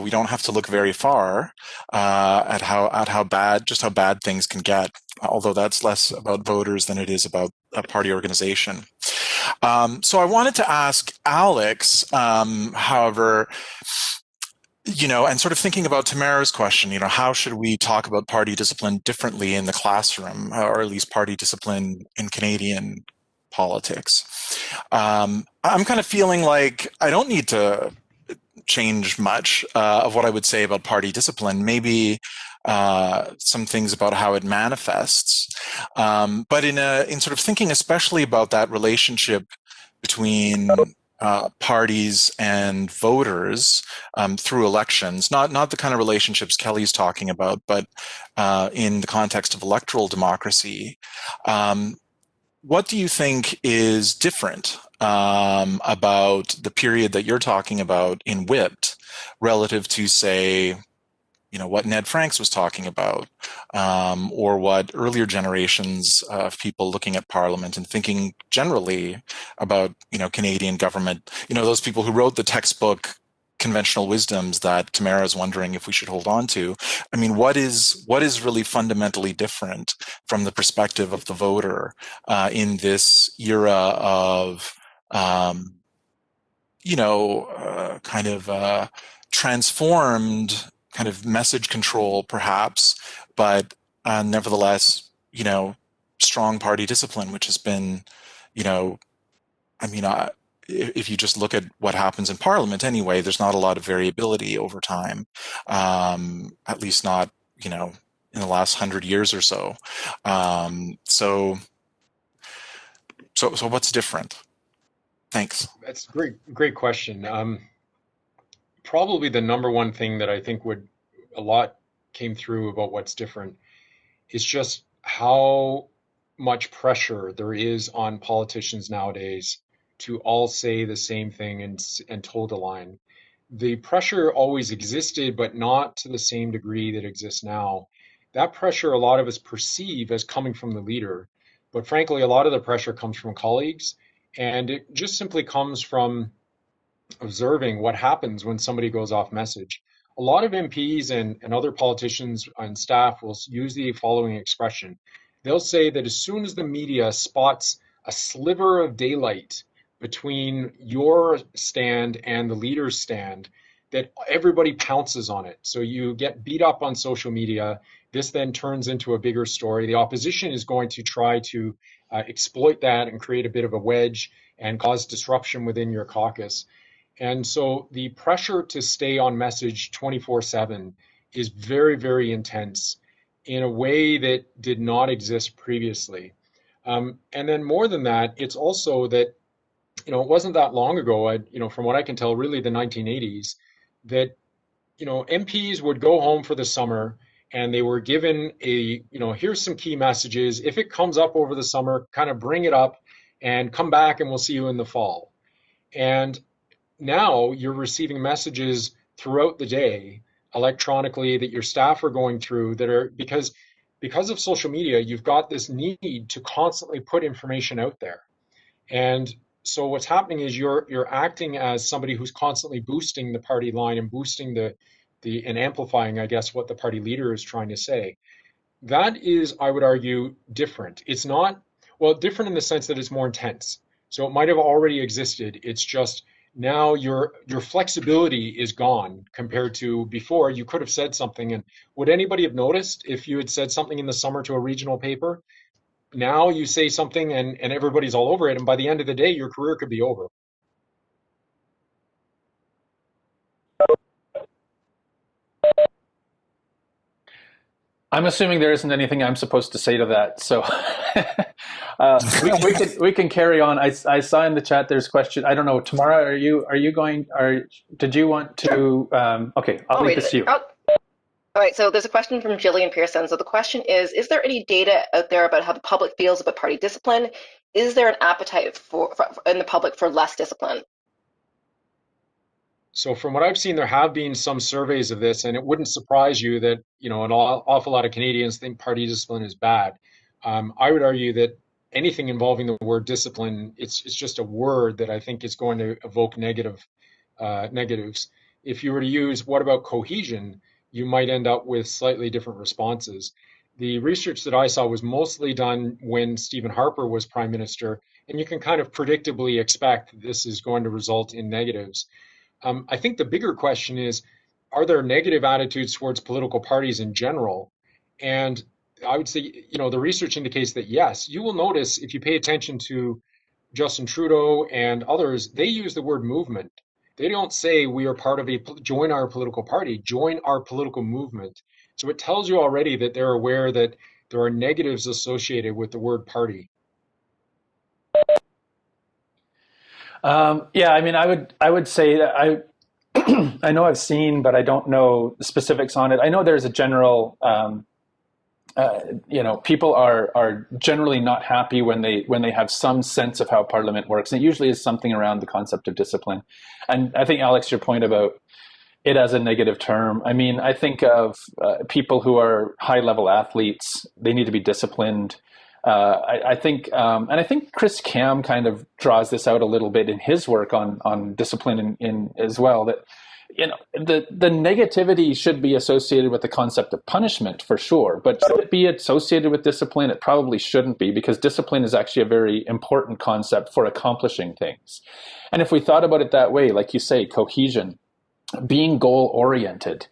we don't have to look very far at how bad things can get. Although that's less about voters than it is about a party organization. So I wanted to ask Alex, however, and sort of thinking about Tamara's question, how should we talk about party discipline differently in the classroom, or at least party discipline in Canadian politics? I'm kind of feeling like I don't need to change much of what I would say about party discipline. Maybe some things about how it manifests, but in sort of thinking especially about that relationship between parties and voters through elections, not the kind of relationships Kelly's talking about, but in the context of electoral democracy. What do you think is different about the period that you're talking about in Whipped relative to, say, what Ned Franks was talking about, or what earlier generations of people looking at Parliament and thinking generally about, Canadian government, those people who wrote the textbook conventional wisdoms that Tamara is wondering if we should hold on to. I mean, what is really fundamentally different from the perspective of the voter in this era of, transformed kind of message control, perhaps, but nevertheless, strong party discipline, which has been, if you just look at what happens in Parliament anyway, there's not a lot of variability over time, at least not, in the last 100 years or so. So what's different? Thanks. That's a great question. Probably the number one thing that I think a lot came through about what's different is just how much pressure there is on politicians nowadays to all say the same thing and toe the line. The pressure always existed, but not to the same degree that exists now. That pressure, a lot of us perceive as coming from the leader, but frankly, a lot of the pressure comes from colleagues, and it just simply comes from observing what happens when somebody goes off message. A lot of MPs and other politicians and staff will use the following expression. They'll say that as soon as the media spots a sliver of daylight between your stand and the leader's stand, that everybody pounces on it. So you get beat up on social media. This then turns into a bigger story. The opposition is going to try to exploit that and create a bit of a wedge and cause disruption within your caucus. And so the pressure to stay on message 24/7 is very, very intense in a way that did not exist previously. And then more than that, it's also that, it wasn't that long ago, from what I can tell, really the 1980s, that, MPs would go home for the summer and they were given here's some key messages. If it comes up over the summer, kind of bring it up and come back and we'll see you in the fall. And now you're receiving messages throughout the day electronically that your staff are going through that are, because because of social media, you've got this need to constantly put information out there. And so what's happening is you're acting as somebody who's constantly boosting the party line and boosting and amplifying, I guess, what the party leader is trying to say. That is, I would argue, different. It's not, well, different in the sense that it's more intense. So it might have already existed. It's just now your flexibility is gone compared to before. You could have said something, and would anybody have noticed if you had said something in the summer to a regional paper? Now you say something and everybody's all over it, and by the end of the day, your career could be over. I'm assuming there isn't anything I'm supposed to say to that, so we can carry on. I saw in the chat there's a question. I don't know, Tamara, are you going? Did you want to? Okay, I'll leave this to you. All right, so there's a question from Jillian Pearson. So the question is there any data out there about how the public feels about party discipline? Is there an appetite in the public for less discipline? So from what I've seen, there have been some surveys of this, and it wouldn't surprise you that, an awful lot of Canadians think party discipline is bad. I would argue that anything involving the word discipline, it's just a word that I think is going to evoke negatives. If you were to use what about cohesion, you might end up with slightly different responses. The research that I saw was mostly done when Stephen Harper was Prime Minister, and you can kind of predictably expect that this is going to result in negatives. I think the bigger question is, are there negative attitudes towards political parties in general? And I would say, the research indicates that yes. You will notice if you pay attention to Justin Trudeau and others, they use the word movement. They don't say we are part of join our political party, join our political movement. So it tells you already that they're aware that there are negatives associated with the word party. Yeah, I mean, I would say that I know I've seen, but I don't know the specifics on it. I know there's a general, people are generally not happy when they have some sense of how Parliament works. And it usually is something around the concept of discipline. And I think, Alex, your point about it as a negative term. I mean, I think of people who are high-level athletes. They need to be disciplined. I think Chris Cam kind of draws this out a little bit in his work on discipline in as well. That the negativity should be associated with the concept of punishment for sure, but should it be associated with discipline? It probably shouldn't be, because discipline is actually a very important concept for accomplishing things. And if we thought about it that way, like you say, cohesion, being goal oriented.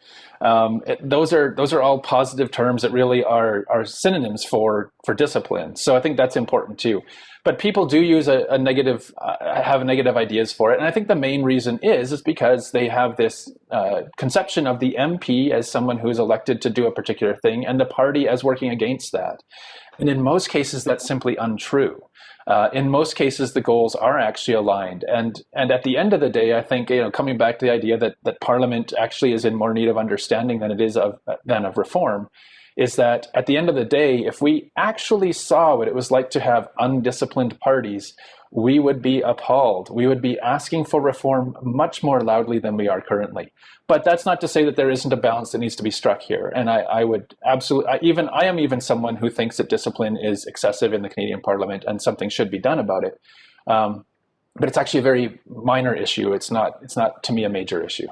Those are all positive terms that really are synonyms for discipline. So I think that's important too. But people do use a negative, have negative ideas for it. And I think the main reason is because they have this conception of the MP as someone who's elected to do a particular thing and the party as working against that. And in most cases, that's simply untrue. In most cases, the goals are actually aligned. And at the end of the day, I think, coming back to the idea that Parliament actually is in more need of understanding than it is of reform, is that at the end of the day, if we actually saw what it was like to have undisciplined parties, we would be appalled. We would be asking for reform much more loudly than we are currently. But that's not to say that there isn't a balance that needs to be struck here. And I would absolutely, I am even someone who thinks that discipline is excessive in the Canadian Parliament and something should be done about it. But it's actually a very minor issue. It's not to me a major issue.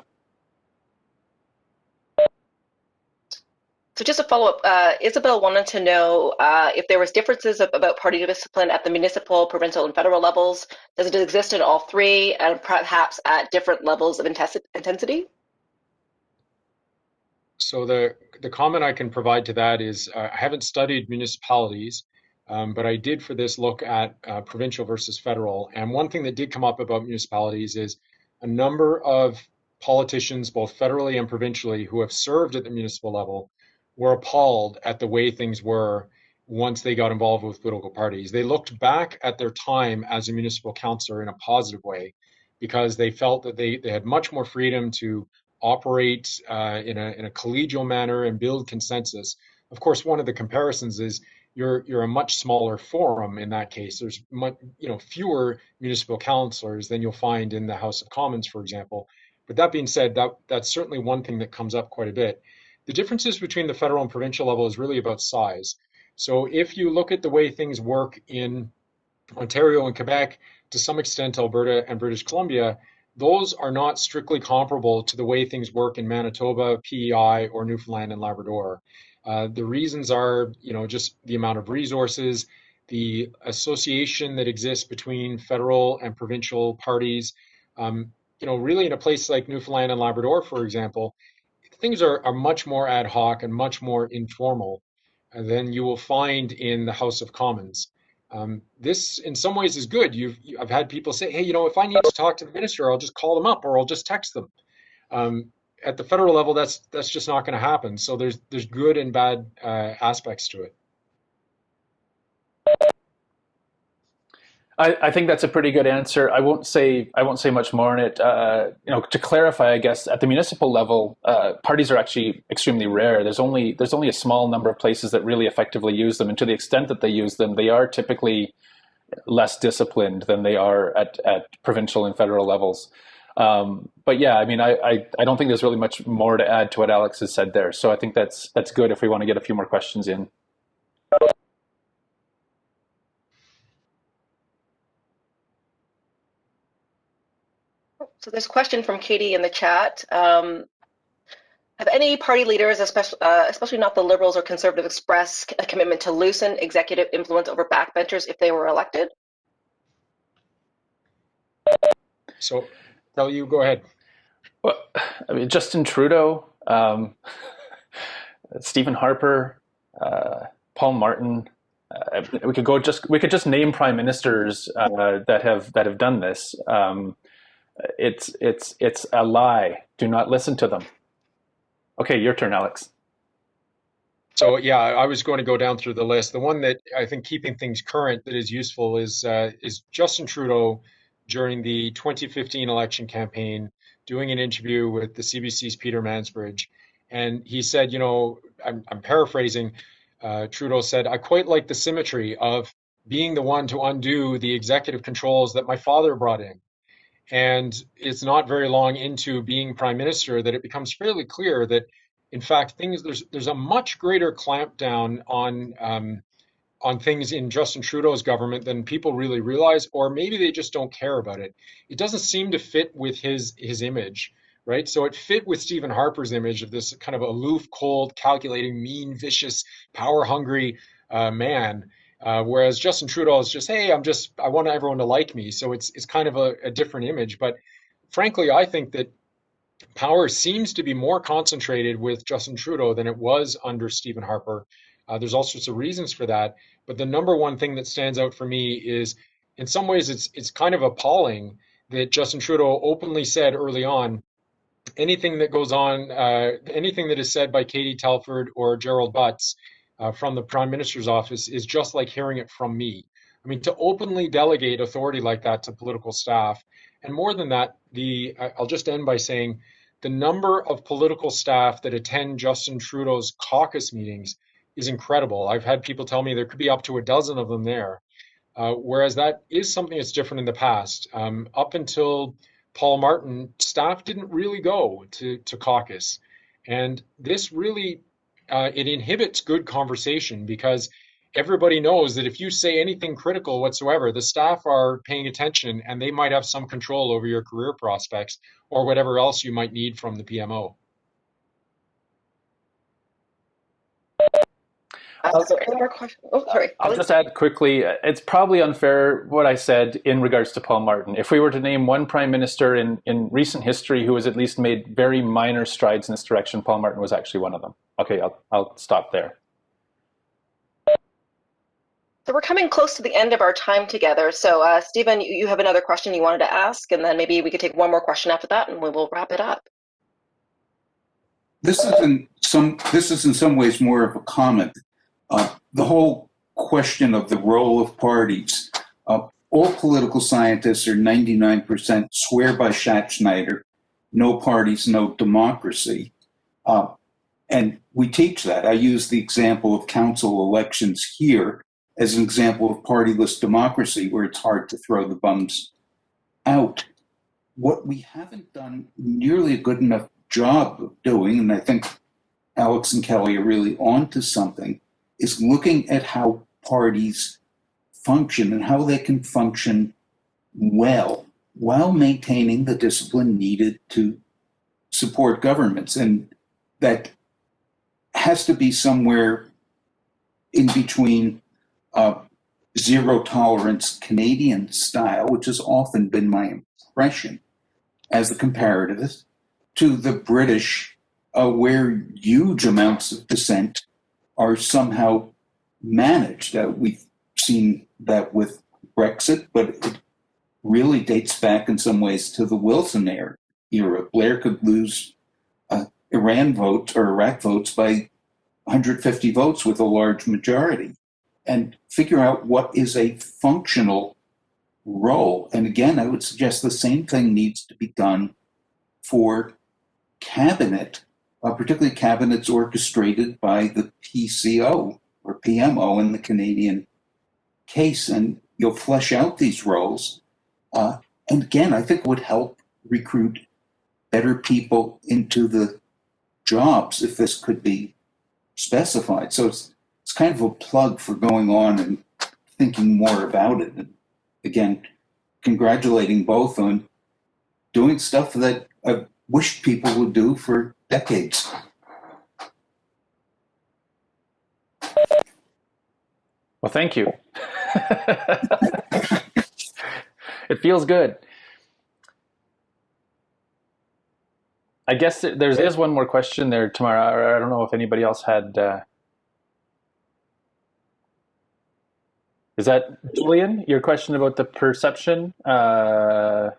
So just a follow-up, Isabel wanted to know if there was differences about party discipline at the municipal, provincial, and federal levels. Does it exist in all three, and perhaps at different levels of intensity? So the comment I can provide to that is I haven't studied municipalities, but I did for this look at provincial versus federal. And one thing that did come up about municipalities is a number of politicians, both federally and provincially, who have served at the municipal level were appalled at the way things were once they got involved with political parties. They looked back at their time as a municipal councillor in a positive way because they felt that they had much more freedom to operate in a collegial manner and build consensus. Of course, one of the comparisons is you're a much smaller forum in that case. There's fewer municipal councillors than you'll find in the House of Commons, for example. But that being said, that's certainly one thing that comes up quite a bit. The differences between the federal and provincial level is really about size. So if you look at the way things work in Ontario and Quebec, to some extent Alberta and British Columbia, those are not strictly comparable to the way things work in Manitoba, PEI, or Newfoundland and Labrador. The reasons are, just the amount of resources, the association that exists between federal and provincial parties. Really in a place like Newfoundland and Labrador, for example, things are much more ad hoc and much more informal than you will find in the House of Commons. This, in some ways, is good. I've had people say, "Hey, if I need to talk to the minister, I'll just call them up or I'll just text them." At the federal level, that's just not going to happen. So there's good and bad aspects to it. I think that's a pretty good answer. I won't say much more on it. To clarify, I guess at the municipal level, parties are actually extremely rare. There's only a small number of places that really effectively use them, and to the extent that they use them, they are typically less disciplined than they are at provincial and federal levels. But yeah, I mean, I don't think there's really much more to add to what Alex has said there. So I think that's good if we want to get a few more questions in. So there's a question from Katie in the chat. Have any party leaders, especially not the Liberals or Conservatives, expressed a commitment to loosen executive influence over backbenchers if they were elected? So, Kelly, you go ahead. Well, I mean, Justin Trudeau, Stephen Harper, Paul Martin. We could just name prime ministers that have done this. It's a lie. Do not listen to them. Okay, your turn, Alex. So yeah, I was going to go down through the list. The one that I think keeping things current that is useful is Justin Trudeau during the 2015 election campaign doing an interview with the CBC's Peter Mansbridge, and he said, I'm paraphrasing. Trudeau said, "I quite like the symmetry of being the one to undo the executive controls that my father brought in." And it's not very long into being prime minister that it becomes fairly clear that, in fact, there's a much greater clampdown on things in Justin Trudeau's government than people really realize, or maybe they just don't care about it. It doesn't seem to fit with his image, right? So it fit with Stephen Harper's image of this kind of aloof, cold, calculating, mean, vicious, power-hungry man. Whereas Justin Trudeau is just, hey, I want everyone to like me. So it's kind of a different image. But frankly, I think that power seems to be more concentrated with Justin Trudeau than it was under Stephen Harper. There's all sorts of reasons for that. But the number one thing that stands out for me is, in some ways, it's kind of appalling that Justin Trudeau openly said early on, anything that goes on, anything that is said by Katie Telford or Gerald Butts from the Prime Minister's office is just like hearing it from me. I mean, to openly delegate authority like that to political staff, and more than that, I'll just end by saying the number of political staff that attend Justin Trudeau's caucus meetings is incredible. I've had people tell me there could be up to a dozen of them there, whereas that is something that's different in the past. Up until Paul Martin, staff didn't really go to caucus, and this really it inhibits good conversation, because everybody knows that if you say anything critical whatsoever, the staff are paying attention and they might have some control over your career prospects or whatever else you might need from the PMO. Is there any more questions? Oh, sorry. I'll just add quickly, it's probably unfair what I said in regards to Paul Martin. If we were to name one prime minister in recent history who has at least made very minor strides in this direction, Paul Martin was actually one of them. Okay, I'll stop there. So we're coming close to the end of our time together. So Stephen, you have another question you wanted to ask, and then maybe we could take one more question after that and we will wrap it up. This is in some ways more of a comment. The whole question of the role of parties. All political scientists are 99% swear by Schatzschneider, no parties, no democracy. And we teach that. I use the example of council elections here as an example of partyless democracy, where it's hard to throw the bums out. What we haven't done nearly a good enough job of doing, and I think Alex and Kelly are really onto something, is looking at how parties function and how they can function well while maintaining the discipline needed to support governments. And that has to be somewhere in between zero tolerance Canadian style, which has often been my impression as the comparativist, to the British, where huge amounts of dissent are somehow managed. We've seen that with Brexit, but it really dates back in some ways to the Wilson era. Blair could lose Iran votes or Iraq votes by 150 votes with a large majority, and figure out what is a functional role. And again, I would suggest the same thing needs to be done for cabinet, particularly cabinets orchestrated by the PCO or PMO in the Canadian case. And you'll flesh out these roles. And again, I think it would help recruit better people into the jobs if this could be specified. So it's kind of a plug for going on and thinking more about it. And again, congratulating both on doing stuff that I've wished people would do for decades. Well, thank you. It feels good. I guess there is one more question there, Tamara. I don't know if anybody else had. Is that Julian? Your question about the perception? Do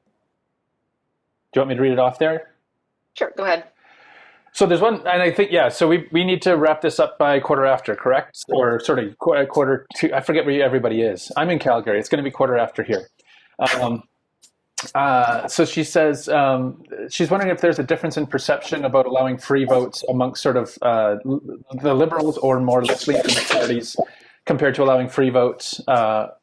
you want me to read it off there? Sure, go ahead. So there's one, and I think, yeah, so we need to wrap this up by quarter after, correct? Or sort of quarter to, I forget where everybody is. I'm in Calgary. It's going to be quarter after here. So she says, she's wondering if there's a difference in perception about allowing free votes amongst sort of the Liberals or more left-leaning parties compared to allowing free votes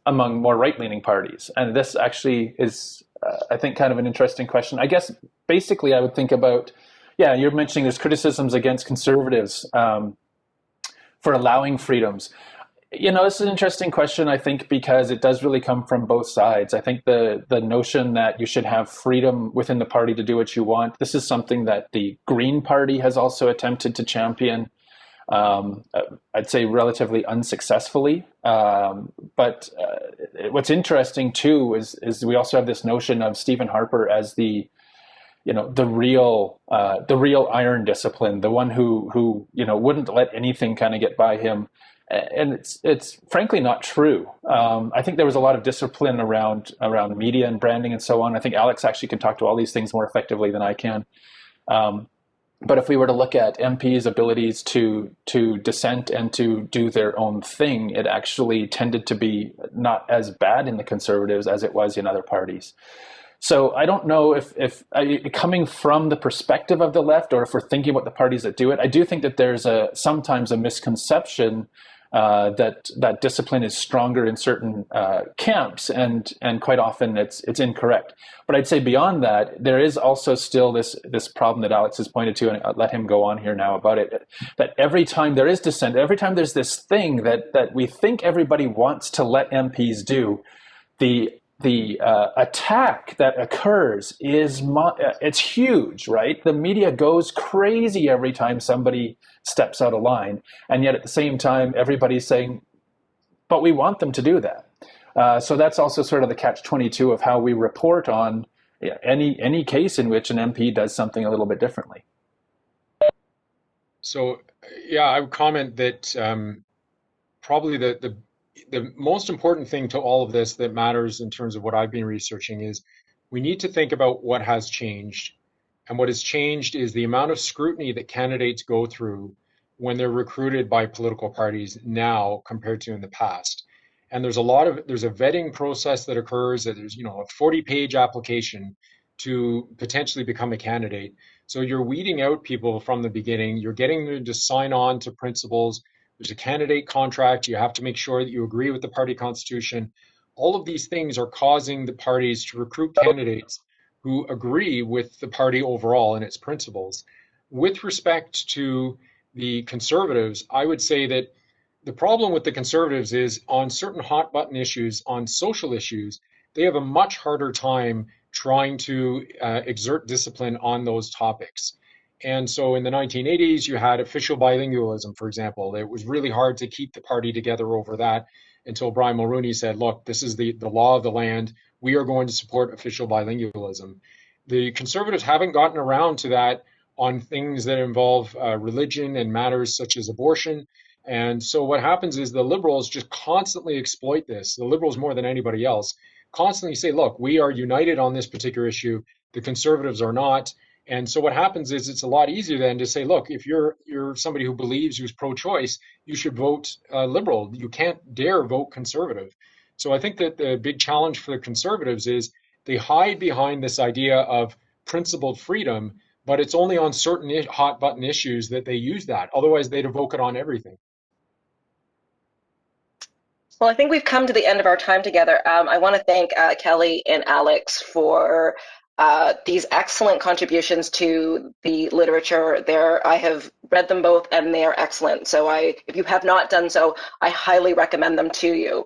among more right-leaning parties. And this actually is, I think, kind of an interesting question. I guess basically I would think about, yeah, you're mentioning there's criticisms against conservatives for allowing freedoms. You know, this is an interesting question, I think, because it does really come from both sides. I think the notion that you should have freedom within the party to do what you want, this is something that the Green Party has also attempted to champion, I'd say relatively unsuccessfully. But what's interesting, too, is we also have this notion of Stephen Harper as the real iron discipline, the one who wouldn't let anything kind of get by him. And it's frankly not true. I think there was a lot of discipline around media and branding and so on. I think Alex actually can talk to all these things more effectively than I can. But if we were to look at MPs' abilities to dissent and to do their own thing, it actually tended to be not as bad in the Conservatives as it was in other parties. So I don't know if coming from the perspective of the left, or if we're thinking about the parties that do it, I do think that there's sometimes a misconception that discipline is stronger in certain camps, and quite often it's incorrect. But I'd say beyond that, there is also still this problem that Alex has pointed to, and I'll let him go on here now about it, that every time there is dissent, every time there's this thing that we think everybody wants to let MPs do, the attack that occurs it's huge, right? The media goes crazy every time somebody steps out of line, and yet at the same time everybody's saying, but we want them to do that. So that's also sort of the catch-22 of how we report on any case in which an MP does something a little bit differently. So yeah, I would comment that probably the most important thing to all of this that matters in terms of what I've been researching is we need to think about what has changed. And what has changed is the amount of scrutiny that candidates go through when they're recruited by political parties now compared to in the past. And there's a vetting process that occurs. There's, a 40-page application to potentially become a candidate. So you're weeding out people from the beginning. You're getting them to sign on to principles. There's a candidate contract. You have to make sure that you agree with the party constitution. All of these things are causing the parties to recruit candidates who agree with the party overall and its principles. With respect to the Conservatives, I would say that the problem with the Conservatives is on certain hot button issues, on social issues, they have a much harder time trying to exert discipline on those topics. And so in the 1980s, you had official bilingualism, for example. It was really hard to keep the party together over that until Brian Mulroney said, look, this is the law of the land. We are going to support official bilingualism. The Conservatives haven't gotten around to that on things that involve religion and matters such as abortion. And so what happens is the Liberals just constantly exploit this. The Liberals, more than anybody else, constantly say, look, we are united on this particular issue. The Conservatives are not. And so what happens is it's a lot easier then to say, look, if you're somebody who believes, who's pro-choice, you should vote Liberal. You can't dare vote Conservative. So I think that the big challenge for the Conservatives is they hide behind this idea of principled freedom, but it's only on certain hot button issues that they use that. Otherwise, they'd evoke it on everything. Well, I think we've come to the end of our time together. I want to thank Kelly and Alex for these excellent contributions to the literature. I have read them both, and they are excellent. So if you have not done so, I highly recommend them to you.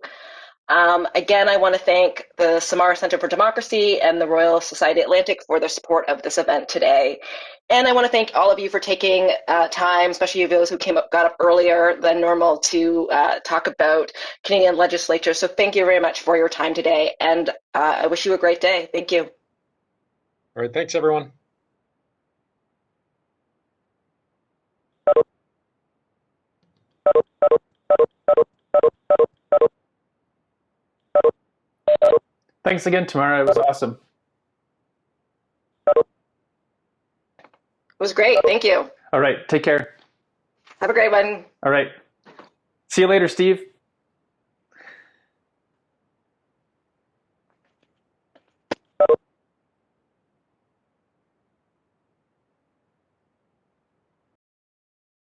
Again, I want to thank the Samara Center for Democracy and the Royal Society Atlantic for their support of this event today. And I want to thank all of you for taking time, especially those who got up earlier than normal to talk about Canadian legislature. So thank you very much for your time today, and I wish you a great day. Thank you. All right, thanks, everyone. Thanks again, Tamara. It was awesome. It was great. Thank you. All right. Take care. Have a great one. All right. See you later, Steve.